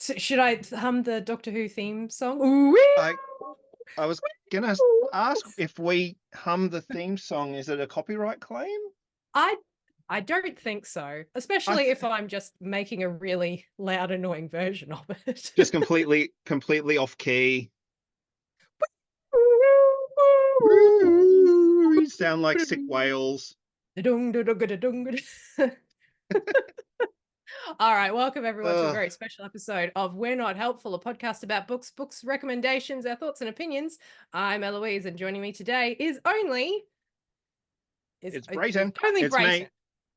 So should I hum the Doctor Who theme song? Ooh-wee! I I was gonna ask if we hum the theme song, is it a copyright claim? I I don't think so, I especially if th I'm just making a really loud, annoying version of it. just completely off key. You sound like sick whales. All right, welcome everyone to a Ugh, very special episode of We're Not Helpful, a podcast about books recommendations, our thoughts and opinions. I'm Eloise, and joining me today is it's is Brayton. only It's me. Brayton.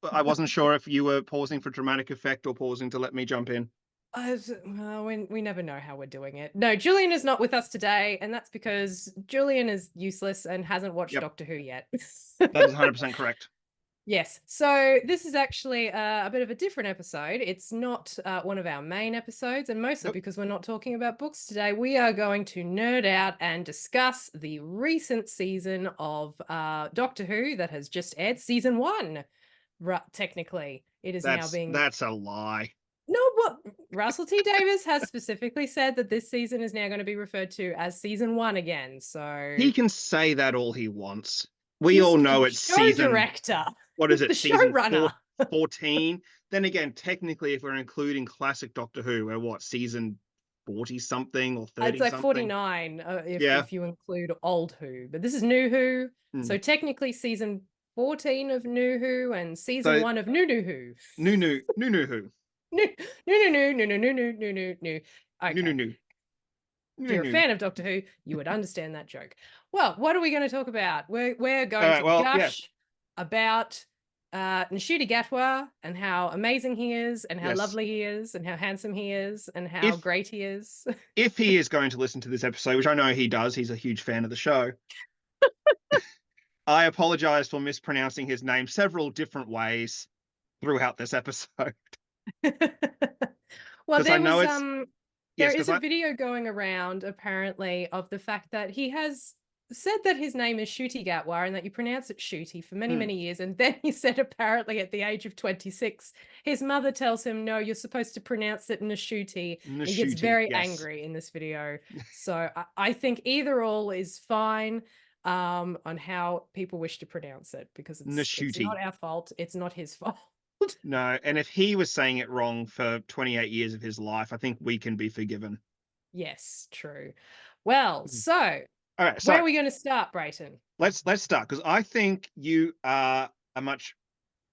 But I wasn't sure if you were pausing for dramatic effect or pausing to let me jump in. Well, we never know how we're doing it. No, Julian is not with us today, and that's because Julian is useless and hasn't watched Yep, Doctor Who yet. that is 100% correct. Yes. So this is actually a bit of a different episode. It's not one of our main episodes, and mostly Nope. because we're not talking about books today. We are going to nerd out and discuss the recent season of Doctor Who that has just aired, season one. Technically, it is now being. That's a lie. No, what Russell T Davis has specifically said that this season is now going to be referred to as season one again. So He can say that all he wants. We he's all the know it's show season, director. what is He's it, the season showrunner. 14? Then again, technically, if we're including classic Doctor Who, we're what, season 40 something or I'd 30 say something? 49 Yeah. if you include old Who, but this is new Who. Mm. So technically season 14 of new Who and season So, one of new Who. new Who. New, new. Okay. New. If New, you're a new. fan of Doctor Who, you would understand that joke. Well, what are we going to talk about? We're All going right, to well, yeah. gush about Ncuti Gatwa and how amazing he is and how Yes. lovely he is and how handsome he is and how If great he is. if he is going to listen to this episode, which I know he does, he's a huge fan of the show. I apologize for mispronouncing his name several different ways throughout this episode. Well, Because I know it's there yes, is because a I video going around apparently of the fact that he has said that his name is Ncuti Gatwa and that you pronounce it Shooty for many, mm, many years. And then he said apparently at the age of 26, his mother tells him, no, you're supposed to pronounce it Nashuti. He gets Ncuti, very yes. angry in this video. So I think either all is fine on how people wish to pronounce it because it's Nashuti. not our fault. It's not his fault. No, and if he was saying it wrong for 28 years of his life, I think we can be forgiven. Yes, true. Well, Mm. so All right, where so are we going to start, Brayton? let's start because I think you are a much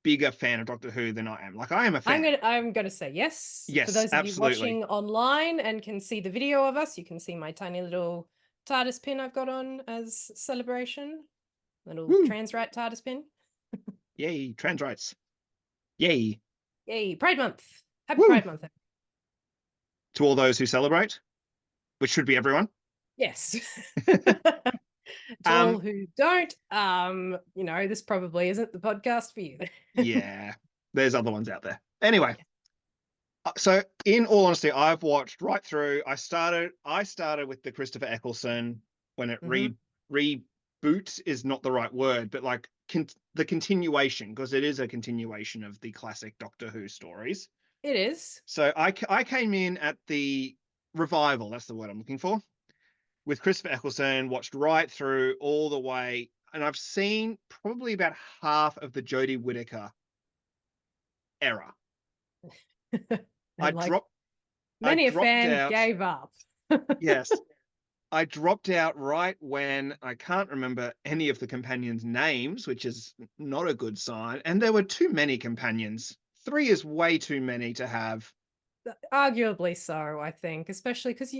bigger fan of Doctor Who than I am. Like I am a fan. I'm gonna say yes. For Yes, those of you absolutely. watching online and can see the video of us, you can see my tiny little TARDIS pin I've got on as celebration. Little Woo! trans right TARDIS pin. Yay, trans rights. Yay. Yay, Pride Month. Happy Woo! Pride Month. To all those who celebrate, which should be everyone. Yes. To all Um, who don't, this probably isn't the podcast for you. yeah, there's other ones out there. Anyway, so in all honesty, I've watched right through. I started with the Christopher Eccleston when it Mm-hmm. reboot is not the right word, but like the continuation, because it is a continuation of the classic Doctor Who stories. It is. So I came in at the revival. That's the word I'm looking for. With Christopher Eccleston, watched right through all the way, and I've seen probably about half of the Jodie Whittaker era. I And like dropped I many a dropped fan out. gave up. Yes. I dropped out right when I can't remember any of the companions' names, which is not a good sign. And there were too many companions. 3 is way too many to have. Arguably so, I think, especially because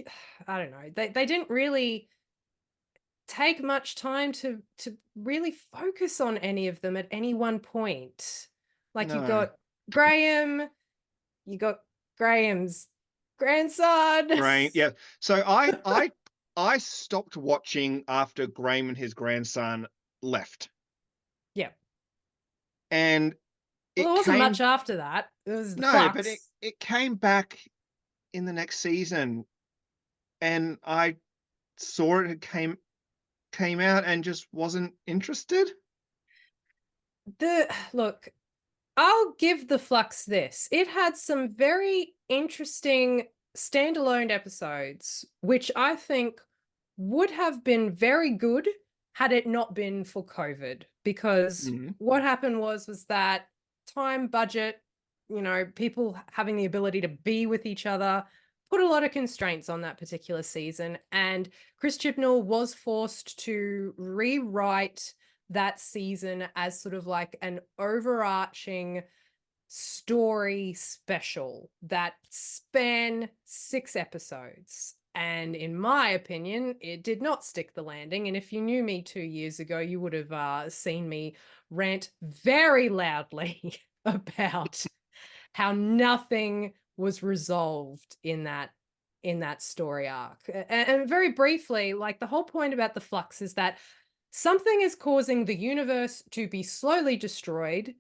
I don't know, they didn't really take much time to really focus on any of them at any one point. Like you No. got Graham, you got Graham's grandson. Right. Yeah. So I stopped watching after Graham and his grandson left. Yeah. And Well, it there wasn't much came after that. It was the no, but flux. it came back in the next season. And I saw it came out and just wasn't interested. Look, I'll give the flux this. It had some very interesting standalone episodes, which I think would have been very good had it not been for COVID. Because Mhm. what happened was that time, budget, people having the ability to be with each other put a lot of constraints on that particular season. And Chris Chibnall was forced to rewrite that season as sort of like an overarching story special that span 6 episodes. And in my opinion, it did not stick the landing. And if you knew me 2 years ago, you would have seen me rant very loudly about how nothing was resolved in that story arc. And very briefly, like the whole point about the flux is that something is causing the universe to be slowly destroyed,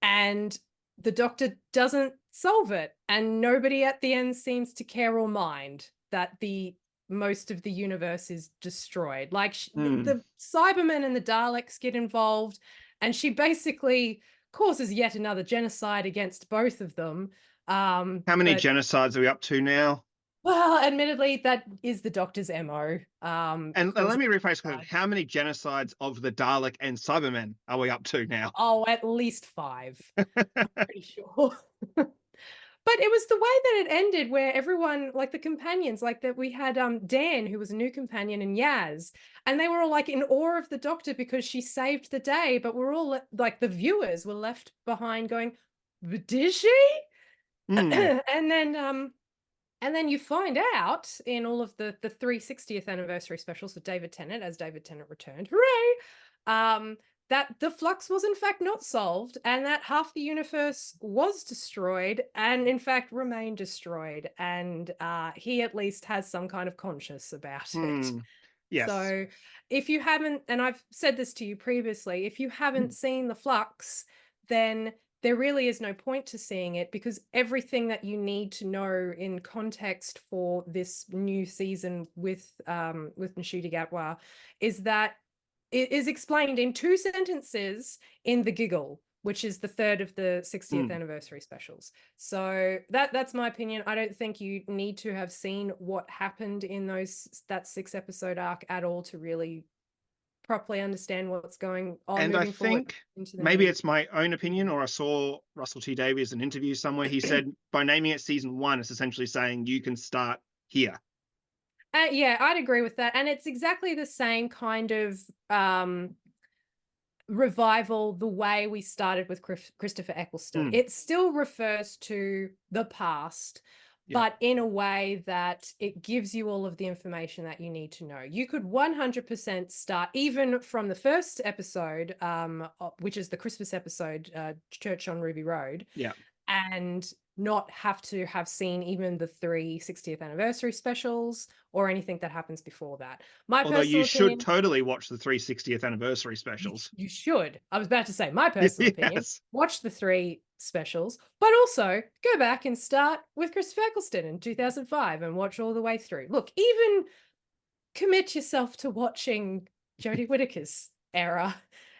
and the Doctor doesn't solve it, and nobody at the end seems to care or mind that the most of the universe is destroyed. Like Mm. the Cybermen and the Daleks get involved, and she basically causes yet another genocide against both of them. How many But genocides are we up to now? well, admittedly, that is the Doctor's MO. And let Causing me rephrase quickly. genocide. How many genocides of the Dalek and Cybermen are we up to now? Oh, at least 5. Pretty sure. But it was the way that it ended where everyone, like the companions, like that we had Dan, who was a new companion, and Yaz, and they were all like in awe of the Doctor because she saved the day, but we're all like the viewers were left behind going, "But did she?" Mm. And then you find out in all of the 360th anniversary specials with David Tennant, as David Tennant returned, hooray! That the flux was in fact not solved, and that half the universe was destroyed, and in fact remained destroyed. And he at least has some kind of conscience about it. Mm. Yes. So if you haven't, and I've said this to you previously, if you haven't seen the flux, then there really is no point to seeing it, because everything that you need to know in context for this new season with Ncuti Gatwa is that it is explained in 2 sentences in The Giggle, which is the third of the 60th Mm. anniversary specials. So that's my opinion. I don't think you need to have seen what happened in that 6-episode arc at all to really properly understand what's going on And I moving forward think into the maybe new. it's my own opinion, or I saw Russell T Davies in an interview somewhere. He said by naming it season 1, it's essentially saying you can start here. Yeah, I'd agree with that. And it's exactly the same kind of revival the way we started with Christopher Eccleston. Mm. It still refers to the past, Yeah. but in a way that it gives you all of the information that you need to know. You could 100% start even from the first episode, which is the Christmas episode, Church on Ruby Road, Yeah. and not have to have seen even the 360th anniversary specials or anything that happens before that. My Although personal you should opinion, totally watch the 360th anniversary specials. you should. I was about to say, my personal opinion, Yes. watch the 3 specials, but also go back and start with Christopher Eccleston in 2005 and watch all the way through. Look, even commit yourself to watching Jodie Whittaker's era,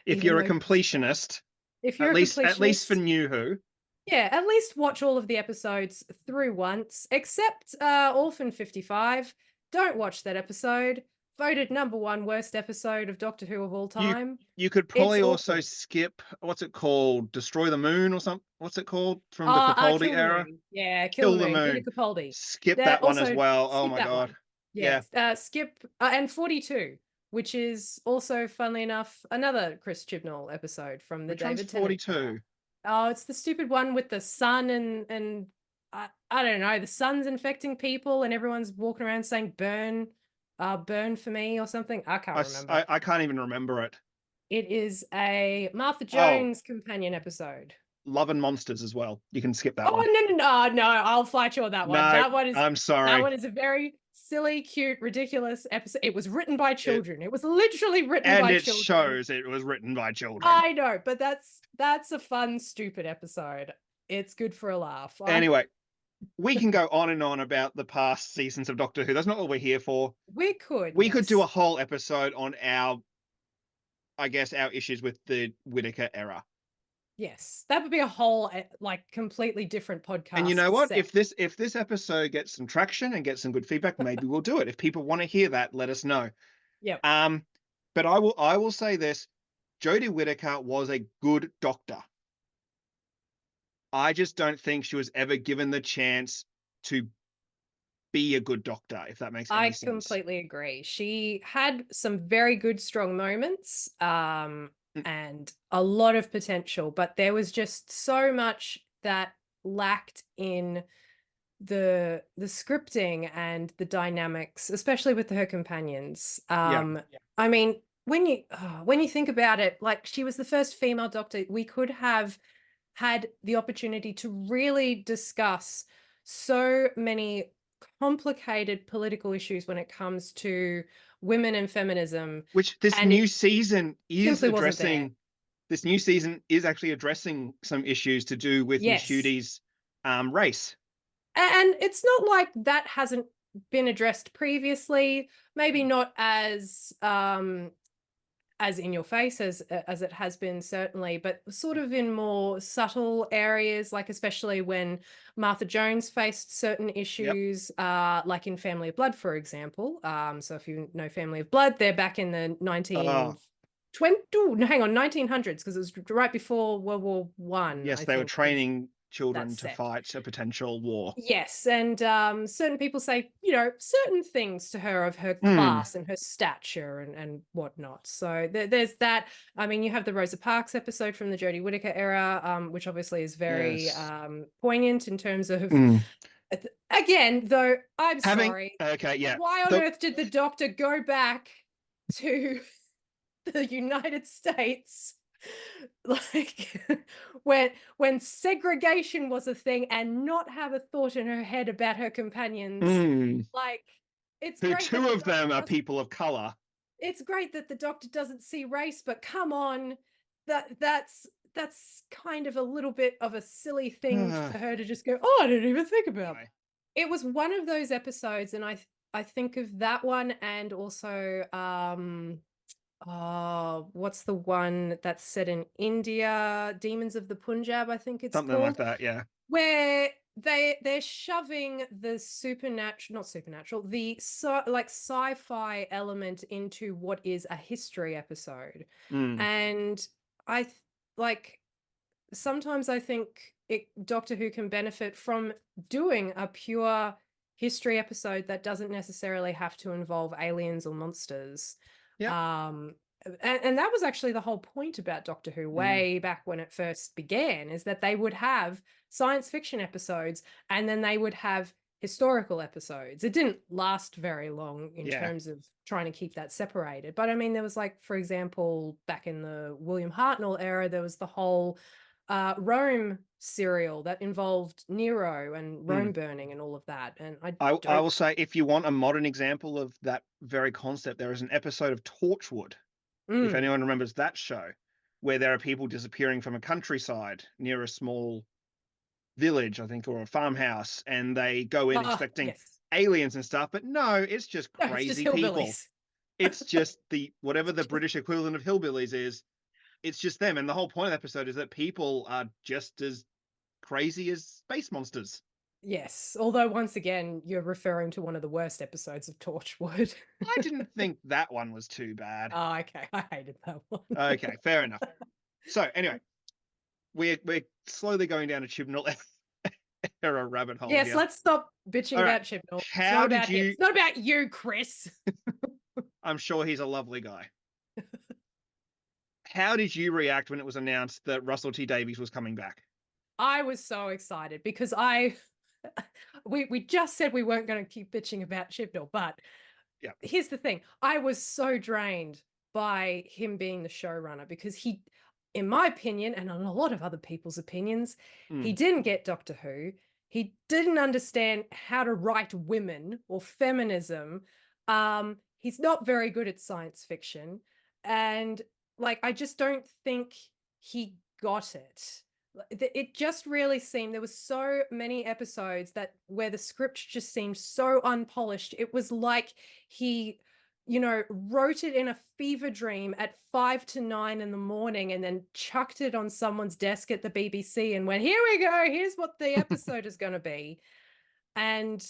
If even you're a though completionist, if you're at a least for completionist, New Who. yeah, at least watch all of the episodes through once, except Orphan 55. Don't watch that episode. Voted #1 worst episode of Doctor Who of all You time. you could It's probably also awful. skip, what's it called? Destroy the Moon or something? What's it called from the Capaldi Kill the era? Moon. Yeah, Kill the Kill the Moon. Peter Moon. Capaldi. Skip There that one as also well. Oh skip my that god. one. Yeah. Yes. Skip and 42, which is also, funnily enough, another Chris Chibnall episode from the Which one's David Tennant era. 42? Oh, it's the stupid one with the sun and I don't know, the sun's infecting people and everyone's walking around saying burn for me or something. I can't remember. I can't even remember it. It is a Martha Oh, Jones companion episode. Love and Monsters as well. You can skip that Oh, one. no, I'll fight you on that one. No, I'm That sorry. one is a very silly, cute, ridiculous episode. It was written by It, children. It was literally written and by it children. shows it was written by children. I know, but that's a fun, stupid episode. It's good for a laugh. Anyway, we can go on and on about the past seasons of Doctor Who. That's not what we're here for. We could, We could do yes. a whole episode on our, I guess, our issues with the Whittaker era. Yes, that would be a whole, like, completely different And you podcast know what? set. If this episode gets some traction and gets some good feedback, maybe we'll do it. If people want to hear that, let us know. Yep. Um, but I will say this: Jodie Whittaker was a good doctor. I just don't think she was ever given the chance to be a good doctor, if that makes any I sense. completely agree. She had some very good, strong moments, Mm, and a lot of potential, but there was just so much that lacked in the scripting and the dynamics, especially with her companions. yeah, I mean, when you think about it, like, she was the first female doctor. We could have had the opportunity to really discuss so many complicated political issues when it comes to women and feminism, which this and it new season is simply wasn't there. addressing. This new season is actually addressing some issues to do with Yes. Ncudi's race. And it's not like that hasn't been addressed previously, maybe not as in your face as it has been, certainly, but sort of in more subtle areas, like especially when Martha Jones faced certain Yep. issues, like in Family of Blood, for example. So if you know Family of Blood, they're back in the Oh, 1920, no, hang on, 1900s, because it was right before World War One, yes, I they were think, was training that children to set. fight a potential war. Yes, and certain people say, certain things to her of her Mm, class and her stature and whatnot. So there's that. I mean, you have the Rosa Parks episode from the Jodie Whittaker era, which obviously is very yes. poignant in terms of. Mm. Again, though, I'm Having sorry. okay, yeah. Why on The earth did the Doctor go back to the United States, like, when segregation was a thing, and not have a thought in her head about her companions? mm, Like, it's who great that two the of Doctor them are doesn't people of color. it's great that the Doctor doesn't see race, but come on, that's kind of a little bit of a silly thing for her to just go, "Oh, I didn't even think about." Anyway, It was one of those episodes, and I think of that one, and also, oh, what's the one that's set in India? Demons of the Punjab, I think it's something like called, that, yeah. where they're shoving the supernatural, not supernatural, like sci-fi element into what is a history episode. Mm, And I like, sometimes I think Doctor Who can benefit from doing a pure history episode that doesn't necessarily have to involve aliens or monsters. yep. Um, and that was actually the whole point about Doctor Who Mm, way back when it first began, is that they would have science fiction episodes and then they would have historical episodes. It didn't last very long in yeah. terms of trying to keep that separated. But I mean, there was, like, for example, back in the William Hartnell era, there was the whole Rome serial that involved Nero and Mm. Rome burning and all of that. And I I don't. will say, if you want a modern example of that very concept, there is an episode of Torchwood, if Mm, anyone remembers that show, where there are people disappearing from a countryside near a small village, I think, or a farmhouse, and they go in expecting yes. aliens and stuff. But no, it's just No, it's just crazy people. hillbillies. It's just the whatever It's the just British equivalent of hillbillies is. It's just them, and the whole point of the episode is that people are just as crazy as space monsters. Yes. Although once again, you're referring to one of the worst episodes of Torchwood. I didn't think that one was too bad. Oh, okay. I hated that one. Okay, fair enough. So anyway, we're slowly going down a Chibnall era rabbit hole Yes, here. let's stop bitching All right, about Chibnall. It's not how did about him. you? It's not about you, Chris. I'm sure he's a lovely guy. How did you react when it was announced that Russell T Davies was coming back? I was so excited because I we just said we weren't going to keep bitching about Chibnall, but Yeah. here's the thing. I was so drained by him being the showrunner because he, in my opinion, and on a lot of other people's opinions, he Mm, didn't get Doctor Who. He didn't understand how to write women or feminism. He's not very good at science fiction. And, like, I just don't think he got it. It just really seemed, there was so many episodes that where the script just seemed so unpolished. It was like he wrote it in a fever dream at 5 to 9 in the morning and then chucked it on someone's desk at the BBC and went, here we go, here's what the episode is going to be. And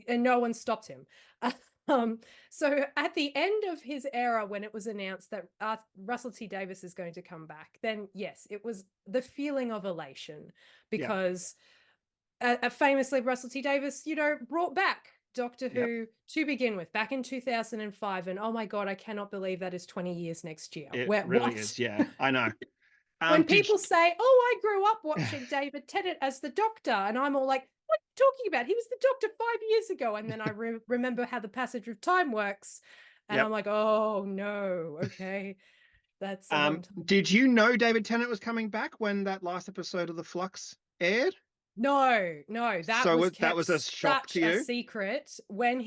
no one stopped him. So at the end of his era, when it was announced that Russell T Davies is going to come back, then yes, it was the feeling of elation, because famously Russell T Davies, brought back Doctor Who to begin with back in 2005. And oh my God, I cannot believe that is 20 years next year. It What? really is. Yeah, I know. When people say, oh, I grew up watching David Tennant as the Doctor, and I'm all like, what are you talking about? He was the Doctor 5 years ago. And then I remember how the passage of time works. And I'm like, oh, no. Okay. That's a long time. Did you know David Tennant was coming back when that last episode of The Flux aired? No. That was a shock to you? A secret. When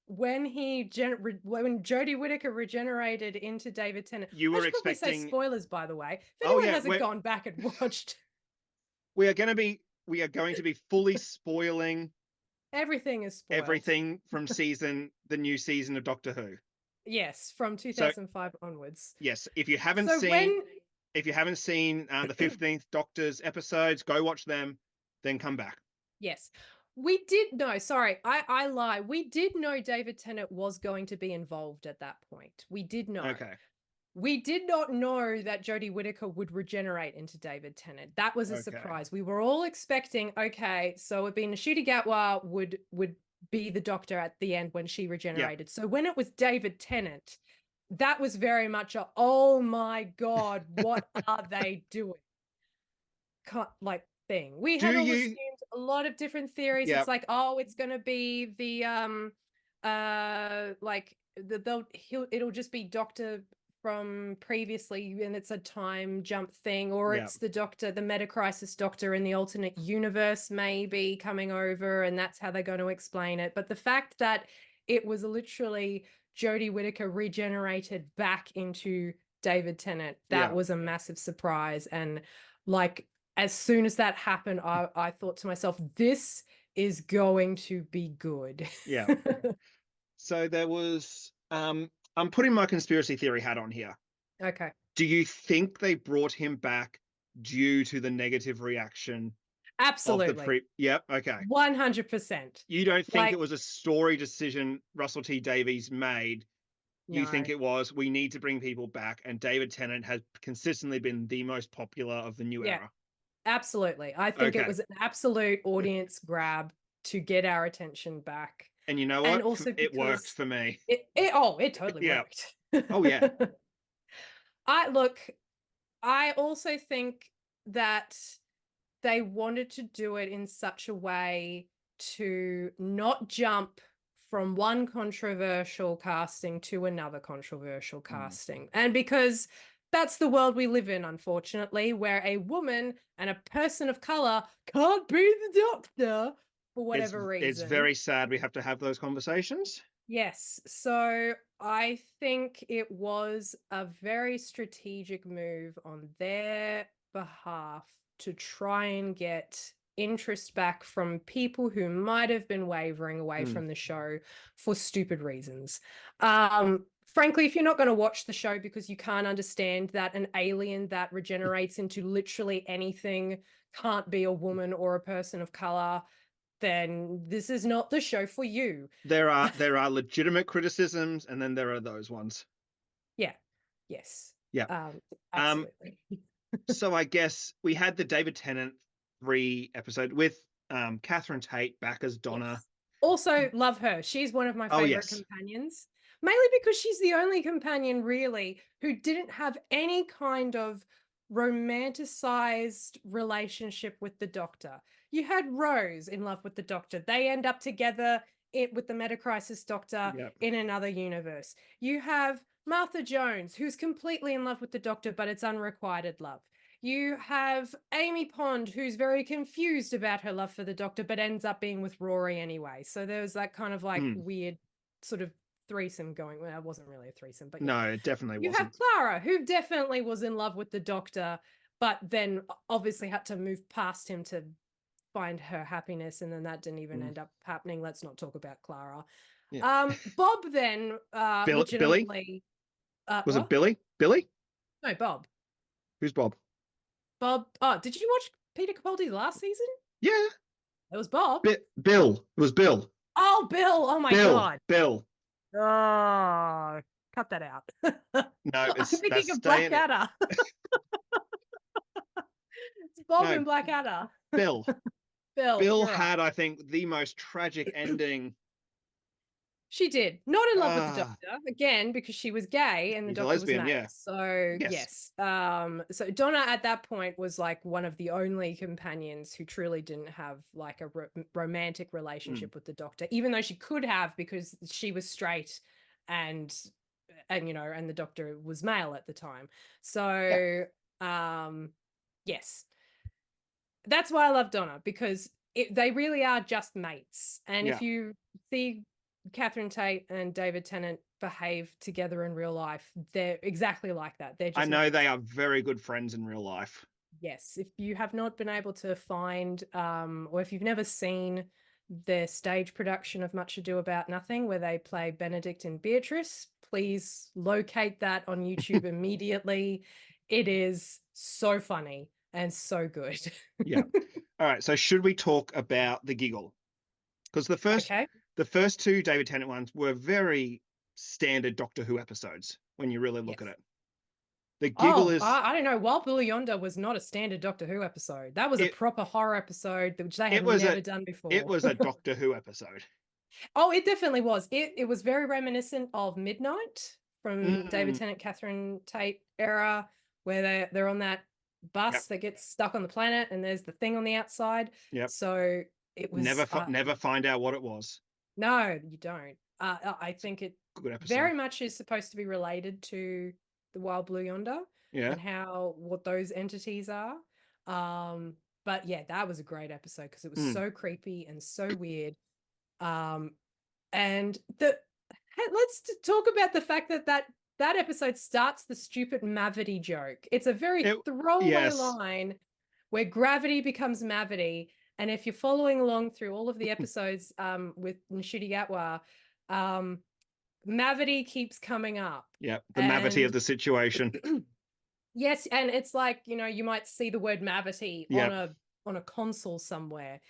Jodie Whittaker regenerated into David Tennant, you were expecting. Say spoilers, by the way. If anyone hasn't gone back and watched, we are going to be fully spoiling. Everything is spoiled. Everything from the new season of Doctor Who. Yes, from 2005 onwards. Yes, if you haven't seen the 15th Doctor's episodes, go watch them, then come back. Yes. We did know, sorry, I lie. We did know David Tennant was going to be involved at that point. We did know. Okay. We did not know that Jodie Whittaker would regenerate into David Tennant. That was a surprise. We were all expecting, okay, so it'd be Ncuti Gatwa would be the Doctor at the end when she regenerated. So when it was David Tennant, that was very much a, oh my God, what are they doing? Thing. We had all assumed a lot of different theories. It's like, oh, it's going to be the it'll just be Doctor from previously and it's a time jump thing, or it's the Doctor, the Meta-Crisis Doctor in the alternate universe maybe coming over, and that's how they're going to explain it. But the fact that it was literally Jodie Whittaker regenerated back into David Tennant, that was a massive surprise. And as soon as that happened, I thought to myself, this is going to be good. Yeah. So there was, I'm putting my conspiracy theory hat on here. Okay. Do you think they brought him back due to the negative reaction? Absolutely. Yep. Okay. 100%. You don't think it was a story decision Russell T Davies made? You think it was, we need to bring people back, and David Tennant has consistently been the most popular of the new era? Absolutely. I think it was an absolute audience grab to get our attention back. And you know what? And also it worked for me. It totally worked. Oh, yeah. I also think that they wanted to do it in such a way to not jump from one controversial casting to another controversial casting. And because that's the world we live in, unfortunately, where a woman and a person of color can't be the Doctor for whatever reason. It's very sad we have to have those conversations. Yes. So I think it was a very strategic move on their behalf to try and get interest back from people who might have been wavering away from the show for stupid reasons. Frankly, if you're not going to watch the show because you can't understand that an alien that regenerates into literally anything can't be a woman or a person of color, then this is not the show for you. There are legitimate criticisms, and then there are those ones. Yeah. Yes. Yeah. Absolutely. So I guess we had the David Tennant 3 episode with Catherine Tate back as Donna. Yes. Also love her. She's one of my favorite companions. Mainly because she's the only companion, really, who didn't have any kind of romanticized relationship with the Doctor. You had Rose in love with the Doctor. They end up together with the Meta-Crisis Doctor in another universe. You have Martha Jones, who's completely in love with the Doctor, but it's unrequited love. You have Amy Pond, who's very confused about her love for the Doctor, but ends up being with Rory anyway. So there's that kind of weird sort of threesome going. Well, it wasn't really a threesome, but no, it definitely wasn't. You have Clara, who definitely was in love with the Doctor, but then obviously had to move past him to find her happiness, and then that didn't even end up happening. Let's not talk about Clara. Bob then Billy? legitimately Was it what? Billy? Billy? No, Bob. Who's Bob? Bob. Oh, did you watch Peter Capaldi's last season? Yeah. It was Bob. Bill. It was Bill. Oh, Bill. Oh my Bill. God. Bill. Oh, cut that out. No, I'm that's thinking of staying it. Blackadder. It's Bob No, and Blackadder. Bill. Bill, Bill you're right. had, I think, the most tragic ending. She did. Not in love with the Ah, doctor, again, because she was gay and the he's a doctor was lesbian, male. yeah. So Yes. yes. So Donna at that point was like one of the only companions who truly didn't have like a romantic Mm. relationship with the doctor, even though she could have because she was straight and and the doctor was male at the time. Yeah. So yes. That's why I love Donna, because they really are just mates. And Yeah. if you see Catherine Tate and David Tennant behave together in real life, they're exactly like that. They're I just know mates. they are very good friends in real life. Yes. If you have not been able to find, or if you've never seen their stage production of Much Ado About Nothing, where they play Benedict and Beatrice, please locate that on YouTube immediately. It is so funny and so good. Yeah. All right. So should we talk about the giggle? Because Okay. the first two David Tennant ones were very standard Doctor Who episodes when you really look Yes. at it. The giggle Oh, is I don't know. Wild Bill Yonder was not a standard Doctor Who episode. That was a it proper horror episode, which they it had was a never done it before. was a Doctor Who episode. Oh, it definitely was. It was very reminiscent of Midnight from David Mm. Tennant, Catherine Tate era, where they're on that Yep. bus that gets stuck on the planet, and there's the thing on the outside. Yep. So it was Never find out what it was. no, you don't. I think it Good episode. very much is supposed to be related to the Wild Blue Yonder Yeah. and what those entities are. But yeah, that was a great episode because it was Mm. so creepy and so weird. Um, and let's talk about the fact that episode starts the stupid Mavity joke. It's a very It throwaway yes. line where gravity becomes Mavity. And if you're following along through all of the episodes with Ncuti Gatwa, Mavity keeps coming up. Yep. The mavity of And the situation. yes, and it's like, you might see the word Mavity on Yep. a console somewhere.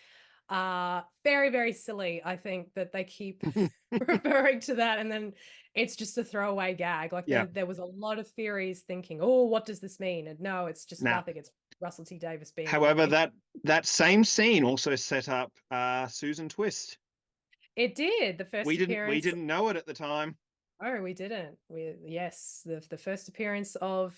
Very, very silly, I think, that they keep referring to that, and then it's just a throwaway gag. Like Yeah. there was a lot of theories thinking, oh, what does this mean? And no, it's just Now, nothing. It's Russell T Davies being however, annoying. that same scene also set up Susan Twist. It did. The first We appearance. didn't know it at the time. Oh, we didn't. Yes, the first appearance of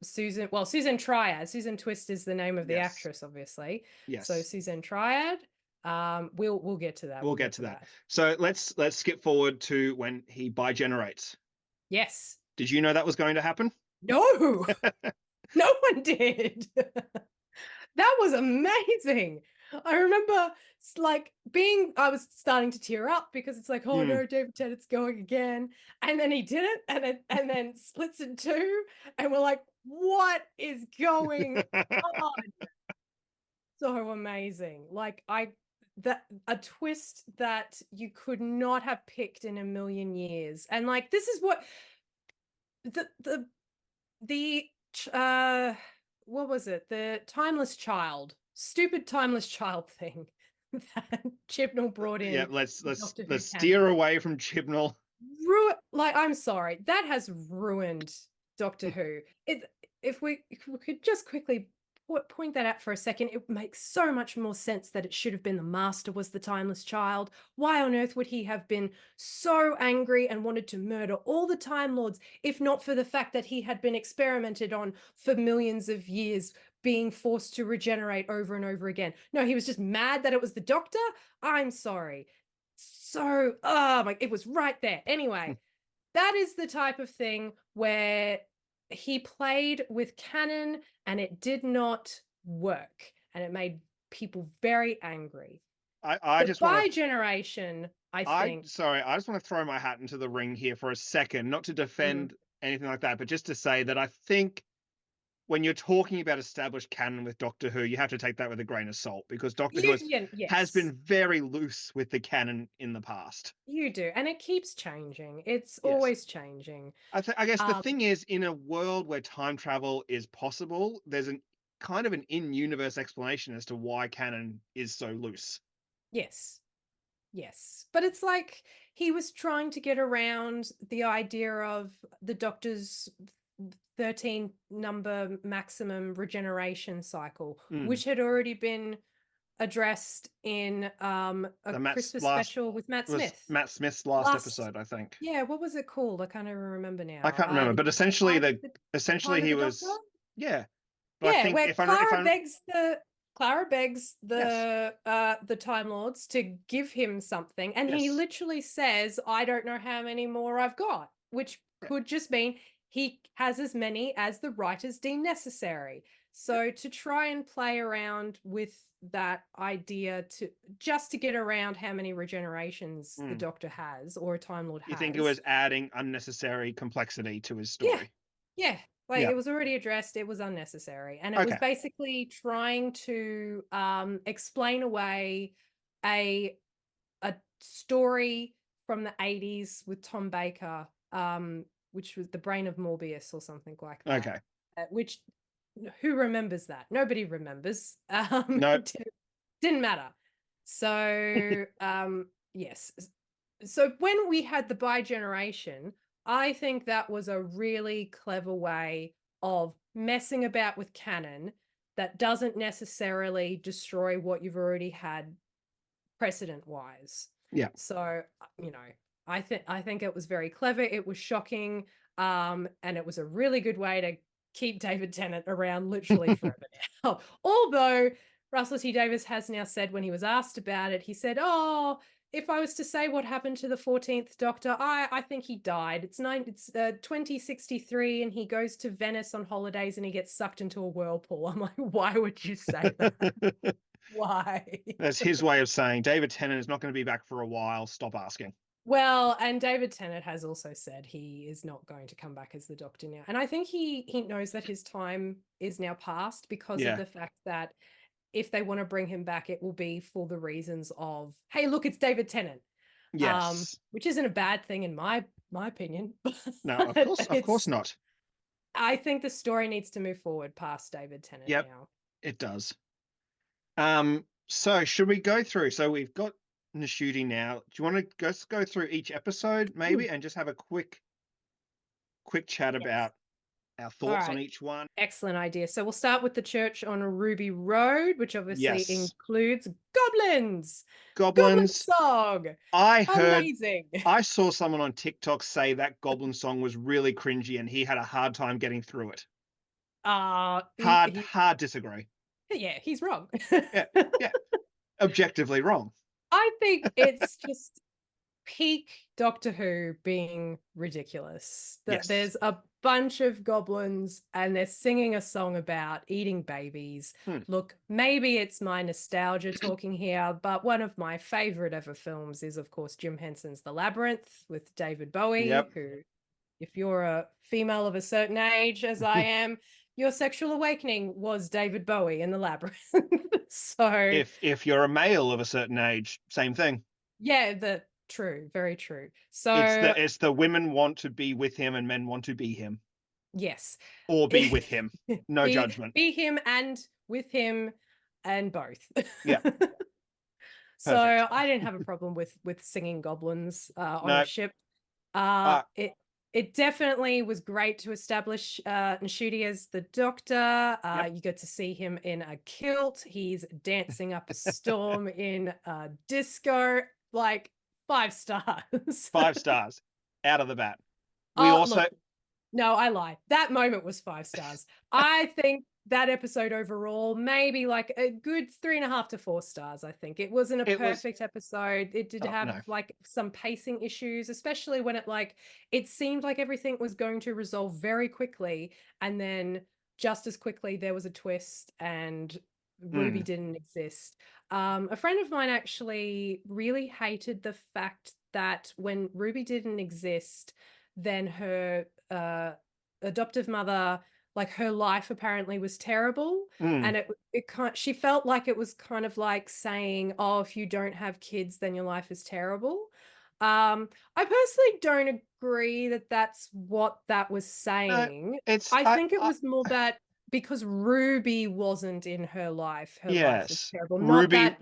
Susan. Well, Susan Triad. Susan Twist is the name of the Yes. actress, obviously. So Yes. Susan Triad. We'll get to that. We'll get to that. So let's skip forward to when he bigenerates. Yes. Did you know that was going to happen? No, no one did. That was amazing. I remember I was starting to tear up because it's like, oh no, David Tennant's going again. And then he did it and then splits in two. And we're like, what is going on? So amazing. Like a twist that you could not have picked in a million years. And like this is what the what was it? The timeless child, stupid timeless child thing that Chibnall brought Yeah, in. let's Doctor Who steer canon. away from Chibnall. Like, I'm sorry, that has ruined Doctor Who. If we could just quickly point that out for a second, it makes so much more sense that it should have been the Master was the timeless child. Why on earth would he have been so angry and wanted to murder all the Time Lords if not for the fact that he had been experimented on for millions of years, being forced to regenerate over and over again? No, he was just mad that it was the Doctor. I'm sorry. So, oh my, it was right there. Anyway, that is the type of thing where he played with canon and it did not work, and it made people very angry. I The just want to bi-generation, I think. I just want to throw my hat into the ring here for a second, not to defend anything like that, but just to say that I think when you're talking about established canon with Doctor Who, you have to take that with a grain of salt because Doctor Who has Yes, been very loose with the canon in the past. you do. And it keeps changing. It's Yes. always changing. I guess the Um, thing is, in a world where time travel is possible, there's an kind of an in-universe explanation as to why canon is so loose. yes. Yes. But it's like he was trying to get around the idea of the Doctor's 13 number maximum regeneration cycle, Mm. which had already been addressed in a The Christmas last special with Matt was Smith. Matt Smith's last Last, episode, I think. yeah, what was it called? I can't even remember I now. can't remember, but essentially The essentially time of he the Doctor? was, yeah. But I Yeah, think where Clara begs yes, the Time Lords to give him something, and he yes, literally says, "I don't know how many more I've got," which yeah, could just mean he has as many as the writers deem necessary. yeah. So to try and play around with that idea to get around how many regenerations the Mm. Doctor has or a Time Lord You think it has. was adding unnecessary complexity to his Yeah, story? yeah. Like Yeah. it was already addressed, it was unnecessary. And it was Okay. basically trying to explain away a a story from the 80s with Tom Baker, which was The Brain of Morbius or something like that. Okay. Which who remembers that? Nobody remembers. No. Didn't matter. So yes. So when we had the bi-generation, I think that was a really clever way of messing about with canon that doesn't necessarily destroy what you've already had precedent wise. Yeah. So, you know, I think it was very clever. It was shocking. And it was a really good way to keep David Tennant around literally forever now. Although Russell T Davies has now said when he was asked about it, he said, "Oh, if I was to say what happened to the 14th Doctor, I think he died. It's 2063 and he goes to Venice on holidays and he gets sucked into a whirlpool." I'm like, why would you say that? Why? That's his way of saying David Tennant is not going to be back for a while. Stop asking. Well, and David Tennant has also said he is not going to come back as the Doctor now. And I think he knows that his time is now past because of Yeah. the fact that if they want to bring him back, it will be for the reasons of, hey, look, it's David Tennant. Yes. Which isn't a bad thing in my opinion. No, But of course not. I think the story needs to move forward past David Tennant Yep, now. it does. So should we go through? So we've got Ncuti now. Do you want to go through each episode maybe and just have a quick chat Yes. about our All thoughts on right. each one? Excellent idea. So we'll start with the church on Ruby Road, which obviously Yes. includes goblins. Goblin Goblins. song. I heard Amazing. I saw someone on TikTok say that Goblin song was really cringy and he had a hard time getting through it. Hard disagree. Yeah, he's wrong. Yeah, yeah. Objectively wrong. I think it's just peak Doctor Who being ridiculous. That Yes. there's a bunch of goblins and they're singing a song about eating babies. Hmm. Look, maybe it's my nostalgia talking here, but one of my favorite ever films is, of course, Jim Henson's The Labyrinth with David Bowie, Yep. who, if you're a female of a certain age, as I am, your sexual awakening was David Bowie in The Labyrinth. So, If you're a male of a certain age, same thing. yeah, true, very true. It's So, the women want to be with him and men want to be him yes. or be with him. No judgment. Be him and with him and both. Yeah, So perfect. I didn't have a problem with singing goblins on a No, ship. uh, It definitely was great to establish Ncuti as the Doctor. yep, You get to see him in a kilt. He's dancing up a storm in a disco. Like 5 stars. 5 stars out of the bat. We Oh, also look, no, I lied. That moment was 5 stars. I think that episode overall, maybe like a good 3.5 to 4 stars. I think it wasn't a it was perfect episode. It did have no. like some pacing issues, especially when it seemed like everything was going to resolve very quickly. And then just as quickly, there was a twist and Ruby Mm, didn't exist. A friend of mine actually really hated the fact that when Ruby didn't exist, then her adoptive mother like her life apparently was terrible, Mm. and she felt like it was kind of like saying, "Oh, if you don't have kids, then your life is terrible." I personally don't agree that that's what that was No, saying. it's I think it I was more that because Ruby wasn't in her life was yes. terrible. Not Ruby that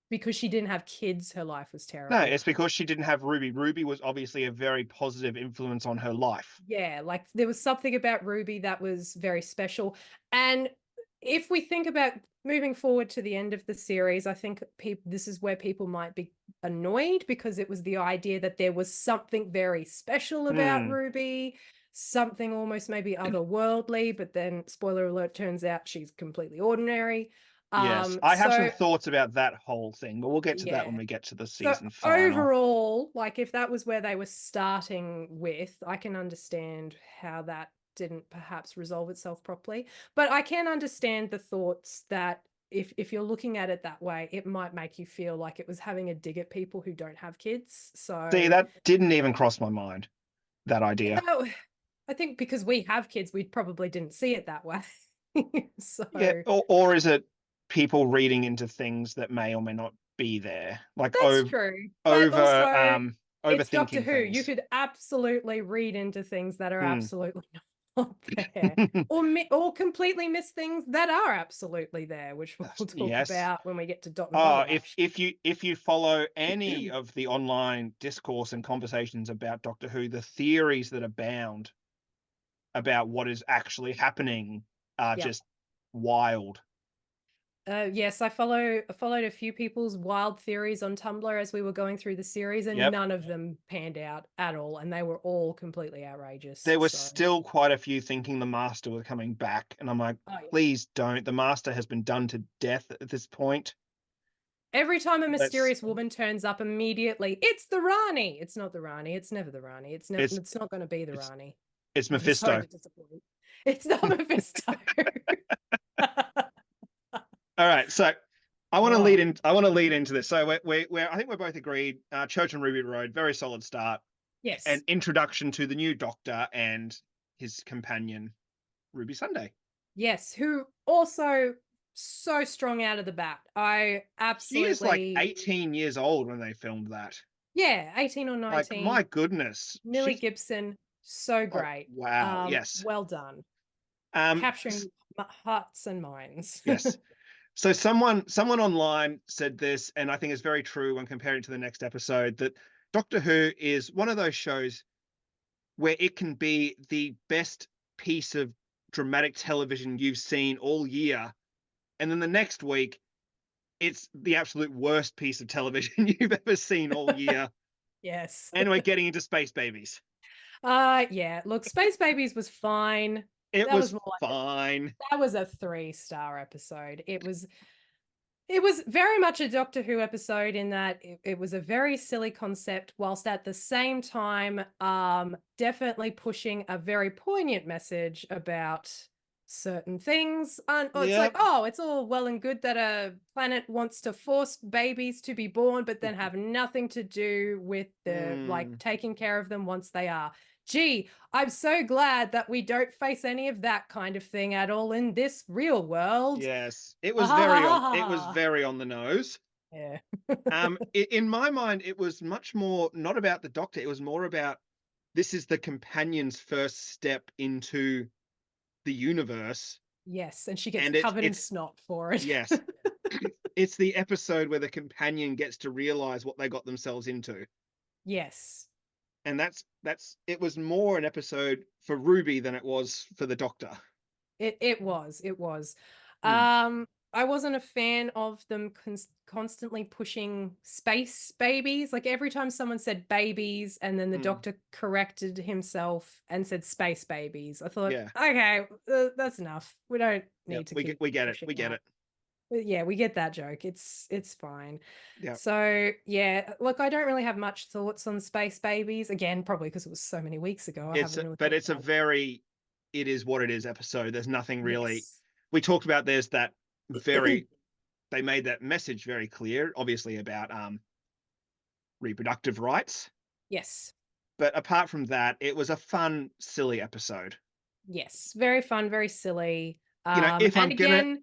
because she didn't have kids, her life was No, terrible. it's because she didn't have Ruby. Ruby was obviously a very positive influence on her life. Yeah, like there was something about Ruby that was very special. And if we think about moving forward to the end of the series, I think this is where people might be annoyed because it was the idea that there was something very special about Mm. Ruby, something almost maybe otherworldly, but then spoiler alert turns out she's completely ordinary. Yes, I have some So thoughts about that whole thing, but we'll get to that when yeah. we get to the So season final. overall, like if that was where they were starting with, I can understand how that didn't perhaps resolve itself properly. But I can understand the thoughts that if you're looking at it that way, it might make you feel like it was having a dig at people who don't have kids. See, So that didn't even cross my mind, that idea. yeah, I think because we have kids, we probably didn't see it that way. Yeah, So or is it people reading into things that may or may not be there, like that's true. But over also it's Doctor overthinking Who. You things? could absolutely read into things that are Mm. absolutely not there, or completely miss things that are absolutely there, which we'll talk Yes. about when we get to Dot and Bubble, If you follow any of the online discourse and conversations about Doctor Who, the theories that abound about what is actually happening are Yep. just wild. Yes, I followed a few people's wild theories on Tumblr as we were going through the series, and Yep. none of them panned out at all, and they were all completely outrageous. There was So, still quite a few thinking the Master was coming back, and I'm like, oh yeah. please don't. The Master has been done to death at this point. Every time a Let's mysterious woman turns up, immediately, it's the Rani. It's not the Rani. It's never the Rani. it's It's not going to be the it's Rani. it's I'm sorry Mephisto. to disappoint. It's not Mephisto. All right, so Oh, I want to lead into this. So we're I think we're both agreed. Church and Ruby Road, very solid start. An yes. introduction to the new Doctor and his companion, Ruby Sunday. Yes. Who also so strong out of the bat. I She is like absolutely, 18 years old when they filmed that. yeah, 18 or Like, 19. my goodness. Millie Gibson, so Oh, great. wow. Yes. Well done. Um, Capturing hearts and minds. yes. So someone online said this, and I think it's very true when comparing to the next episode, that Doctor Who is one of those shows where it can be the best piece of dramatic television you've seen all year, and then the next week it's the absolute worst piece of television you've ever seen all year, Yes. and we're getting into Space Babies. Yeah. Look, Space Babies was fine. It That was was more like fine. that was a 3-star episode. It was very much a Doctor Who episode in that it was a very silly concept, whilst at the same time, definitely pushing a very poignant message about certain things. And it's like, Yep. oh, it's all well and good that a planet wants to force babies to be born, but then have nothing to do with the like Mm, taking care of them once they are. Gee, I'm so glad that we don't face any of that kind of thing at all in this real world. yes. Ha ha ha ha It was ha. very on the nose. Yeah. In my mind, it was much more not about the Doctor. It was more about this is the companion's first step into the universe, Yes, and she gets and covered in it's snot for it. yes, it's the episode where the companion gets to realize what they got themselves into, Yes. and that's it was more an episode for Ruby than it was for the Doctor. It was, it was. Mm, I wasn't a fan of them constantly pushing space babies. Like every time someone said babies and then the mm, doctor corrected himself and said space babies, I thought, yeah, okay, that's enough. We don't yeah, need to keep we get it, pushing we get that. it. But yeah, we get that joke. It's fine. Yeah, So yeah, look, I don't really have much thoughts on Space Babies. Again, probably because it was so many weeks ago. I haven't really but thought it's a about it. very it is what it is episode. There's nothing really. Yes. We talked about there's that very they made that message very clear, obviously about reproductive rights. Yes. But apart from that, it was a fun, silly episode. Yes, very fun, very silly. If And I'm gonna again,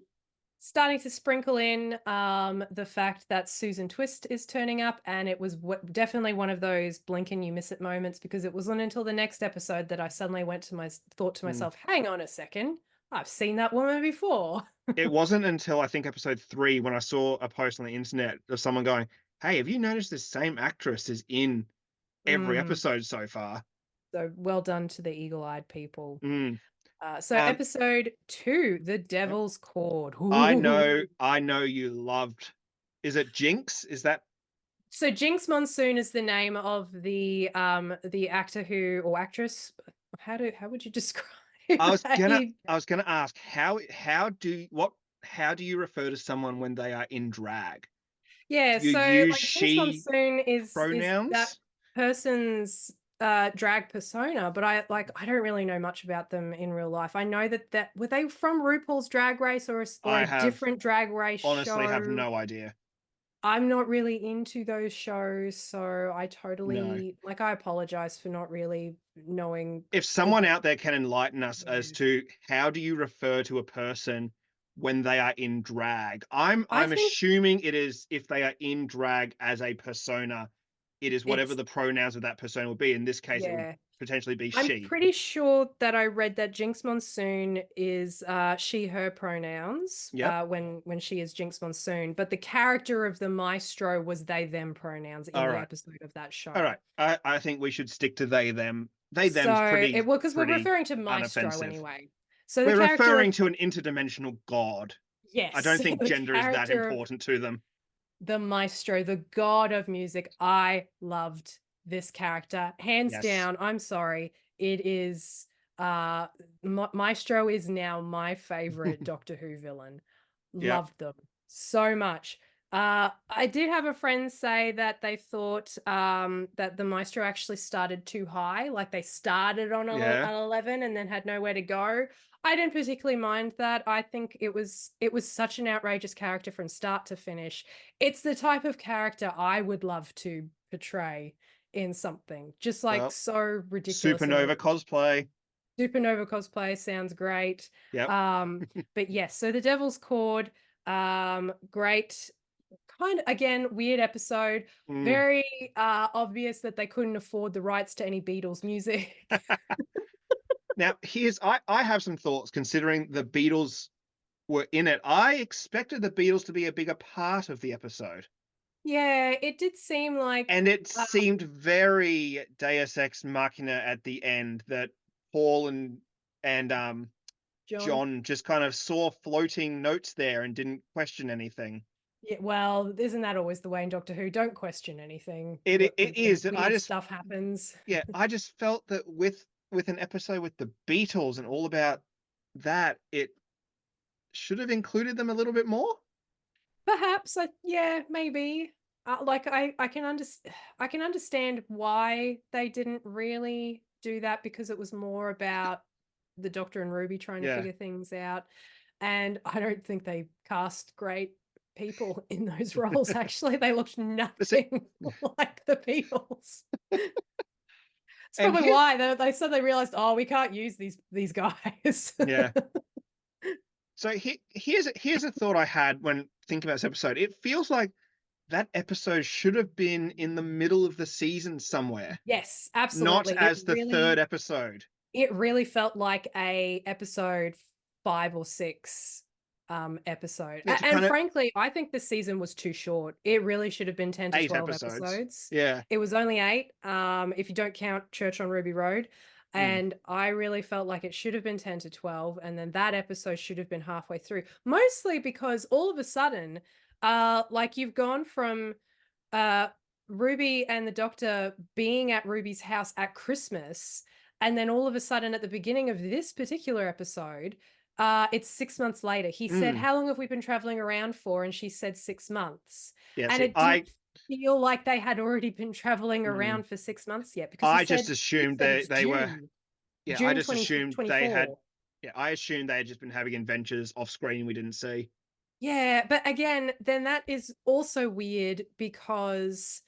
starting to sprinkle in the fact that Susan Twist is turning up, and it was definitely one of those blink and you miss it moments, because it wasn't until the next episode that I suddenly thought to mm, myself, hang on a second, I've seen that woman before. it wasn't until I think episode 3 when I saw a post on the internet of someone going, "Hey, have you noticed the same actress is in every Mm, episode so far?" so well done to the eagle-eyed people. Mm, So um, episode 2, The yep. Devil's Cord. I Ooh. know I know you loved is it Jinx? Is that So Jinx Monsoon is the name of the actor who, or actress. How would you describe a I was gonna ask how do you refer to someone when they are in drag? yeah, Do you so use like Jinx she Monsoon is that pronouns? person's drag persona, but I don't really know much about them in real life. I know that were they from RuPaul's Drag Race, or I a have different drag race honestly have show? no idea. I'm not really into those shows, so No. I apologize for not really knowing If the someone out there can enlighten us as yeah. to how do you refer to a person when they are in drag? I I'm think assuming it is if they are in drag as a persona, it is whatever it's the pronouns of that persona will be. In this case, it would yeah. potentially be I'm she. pretty sure that I read that Jinx Monsoon is she her pronouns Yep. when she is Jinx Monsoon, but the character of the maestro was they them pronouns in All the right. episode of that All show. right. I think we should stick to they them. They them's So it well, because we're pretty referring to maestro unoffensive. anyway. So the We're character referring of to an interdimensional god. I yes, don't think the gender is that character of important to them. the maestro, the god of music. I loved this character. Hands Yes. down, I'm sorry. It is Maestro is now my favorite Doctor Who villain. Yep. Loved them so much. I did have a friend say that they thought that the Maestro actually started too high, like they started on Yeah. an 11 and then had nowhere to go. I didn't particularly mind that. I think it was such an outrageous character from start to finish. It's the type of character I would love to portray in something, just like Well, so ridiculous and supernova original. cosplay. Supernova cosplay sounds great. Yep. But yes, so the Devil's Cord, great, kind of again weird episode. Mm. Very obvious that they couldn't afford the rights to any Beatles music. Now, I have some thoughts considering the Beatles were in it. I expected the Beatles to be a bigger part of the episode. Yeah, it did seem like And it seemed very Deus Ex Machina at the end that Paul and John. John just kind of saw floating notes there and didn't question anything. Yeah, well, isn't that always the way in Doctor Who? Don't question anything. It When is, and weird stuff happens. I just felt that with an episode with the Beatles and all about that, it should have included them a little bit more. Perhaps, yeah, maybe. Like I can understand why they didn't really do that, because it was more about the Doctor and Ruby trying to Yeah. figure things out, and I don't think they cast great people in those roles. Actually, they looked But see, nothing like the Beatles. It's and probably here, why they said they realized, oh, we can't use these guys. yeah. So here's a thought I had when thinking about this episode. It feels like that episode should have been in the middle of the season somewhere, Yes, not absolutely. as the third episode. It really felt like a episode 5 or 6 episode. Yeah, to And kind of frankly, I think this season was too short. It really should have been 10 to 8 12 episodes. episodes. Yeah. It was only 8, if you don't count Church on Ruby Road. Mm. And I really felt like it should have been 10 to 12, and then that episode should have been halfway through. Mostly because all of a sudden, like you've gone from uh Ruby and the Doctor being at Ruby's house at Christmas, and then all of a sudden at the beginning of this particular episode, it's 6 months later. He said, Mm. how long have we been traveling around for? And she said 6 months. Yeah, And see, it didn't feel like they had already been traveling mm, around for 6 months yet, because I just he assumed said it's they were June, yeah, I June just assumed they had 2024. yeah, I assumed they had just been having adventures off screen we didn't see. Yeah, but again, then that is also weird, because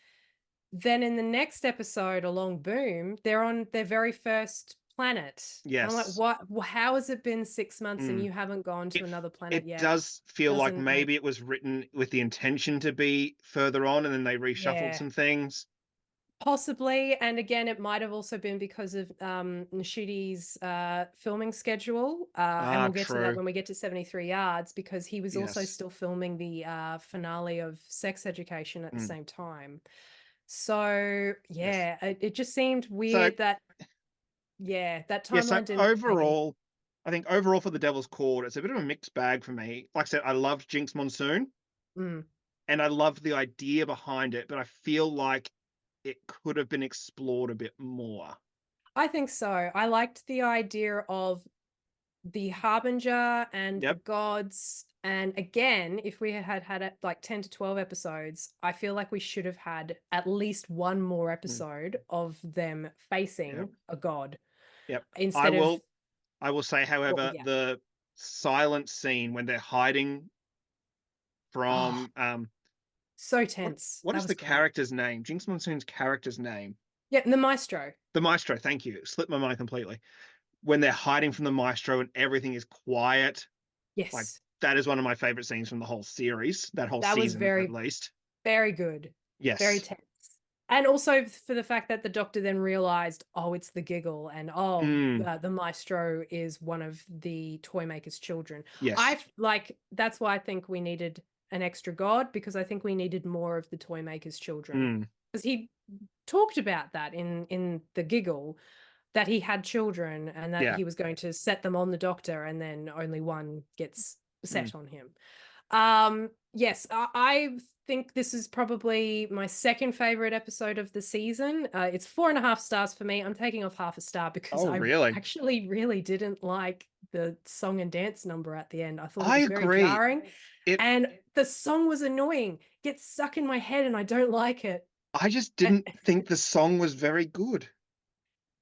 then in the next episode along Boom, they're on their very first planet. And I'm like, Yes. what? How has it been 6 months and Mm. you haven't gone to It another planet it yet? does feel like Doesn't make, maybe it was written with the intention to be further on, and then they reshuffled yeah. some things. Possibly, and again, it might have also been because of Nshuti's filming schedule, and Ah, we'll get to that true. when we get to 73 Yards, because he was also Yes. still filming the finale of Sex Education at the Mm. same time. So Yes. yeah, it just seemed So weird that, yeah, that yeah, so timeline didn't make any. overall, I think overall for The Devil's Court, it's a bit of a mixed bag for me. Like I said, I loved Jinx Monsoon Mm. and I loved the idea behind it, but I feel like it could have been explored a bit more. I think so. I liked the idea of the Harbinger and the Yep. gods. And again, if we had had it like 10 to 12 episodes, I feel like we should have had at least one more Mm. episode of them Yep. facing a god Yep. I instead of will I will say, what we however, get. the silent scene when they're hiding Oh, from so what tense. what That is was the great. character's name? Jinx Monsoon's character's name. Yeah, the maestro. The Maestro, thank you. It slipped my mind completely. When they're hiding from the Maestro and everything is quiet, like Yes. that is one of my favorite scenes from the whole series, that whole That was season at very, least. very good. Very Yes. tense. And also for the fact that the doctor then realized, oh, it's the giggle, and oh, Mm, the maestro is one of the toy maker's children. yes. I like, that's why I think we needed an extra god, because I think we needed more of the toy maker's children. Mm, Because he talked about that in the giggle, that he had children and that yeah. he was going to set them on the doctor, and then only one gets Mm, set on him. Yes, I think this is probably my second favorite episode of the season. It's 4.5 stars for me. I'm taking off half a star because oh, I really? actually really didn't like the song and dance number at the end. I thought it I was very agree. jarring, It and the song was annoying. Gets stuck in my head and I don't like it. I just Uh, didn't think the song was very good.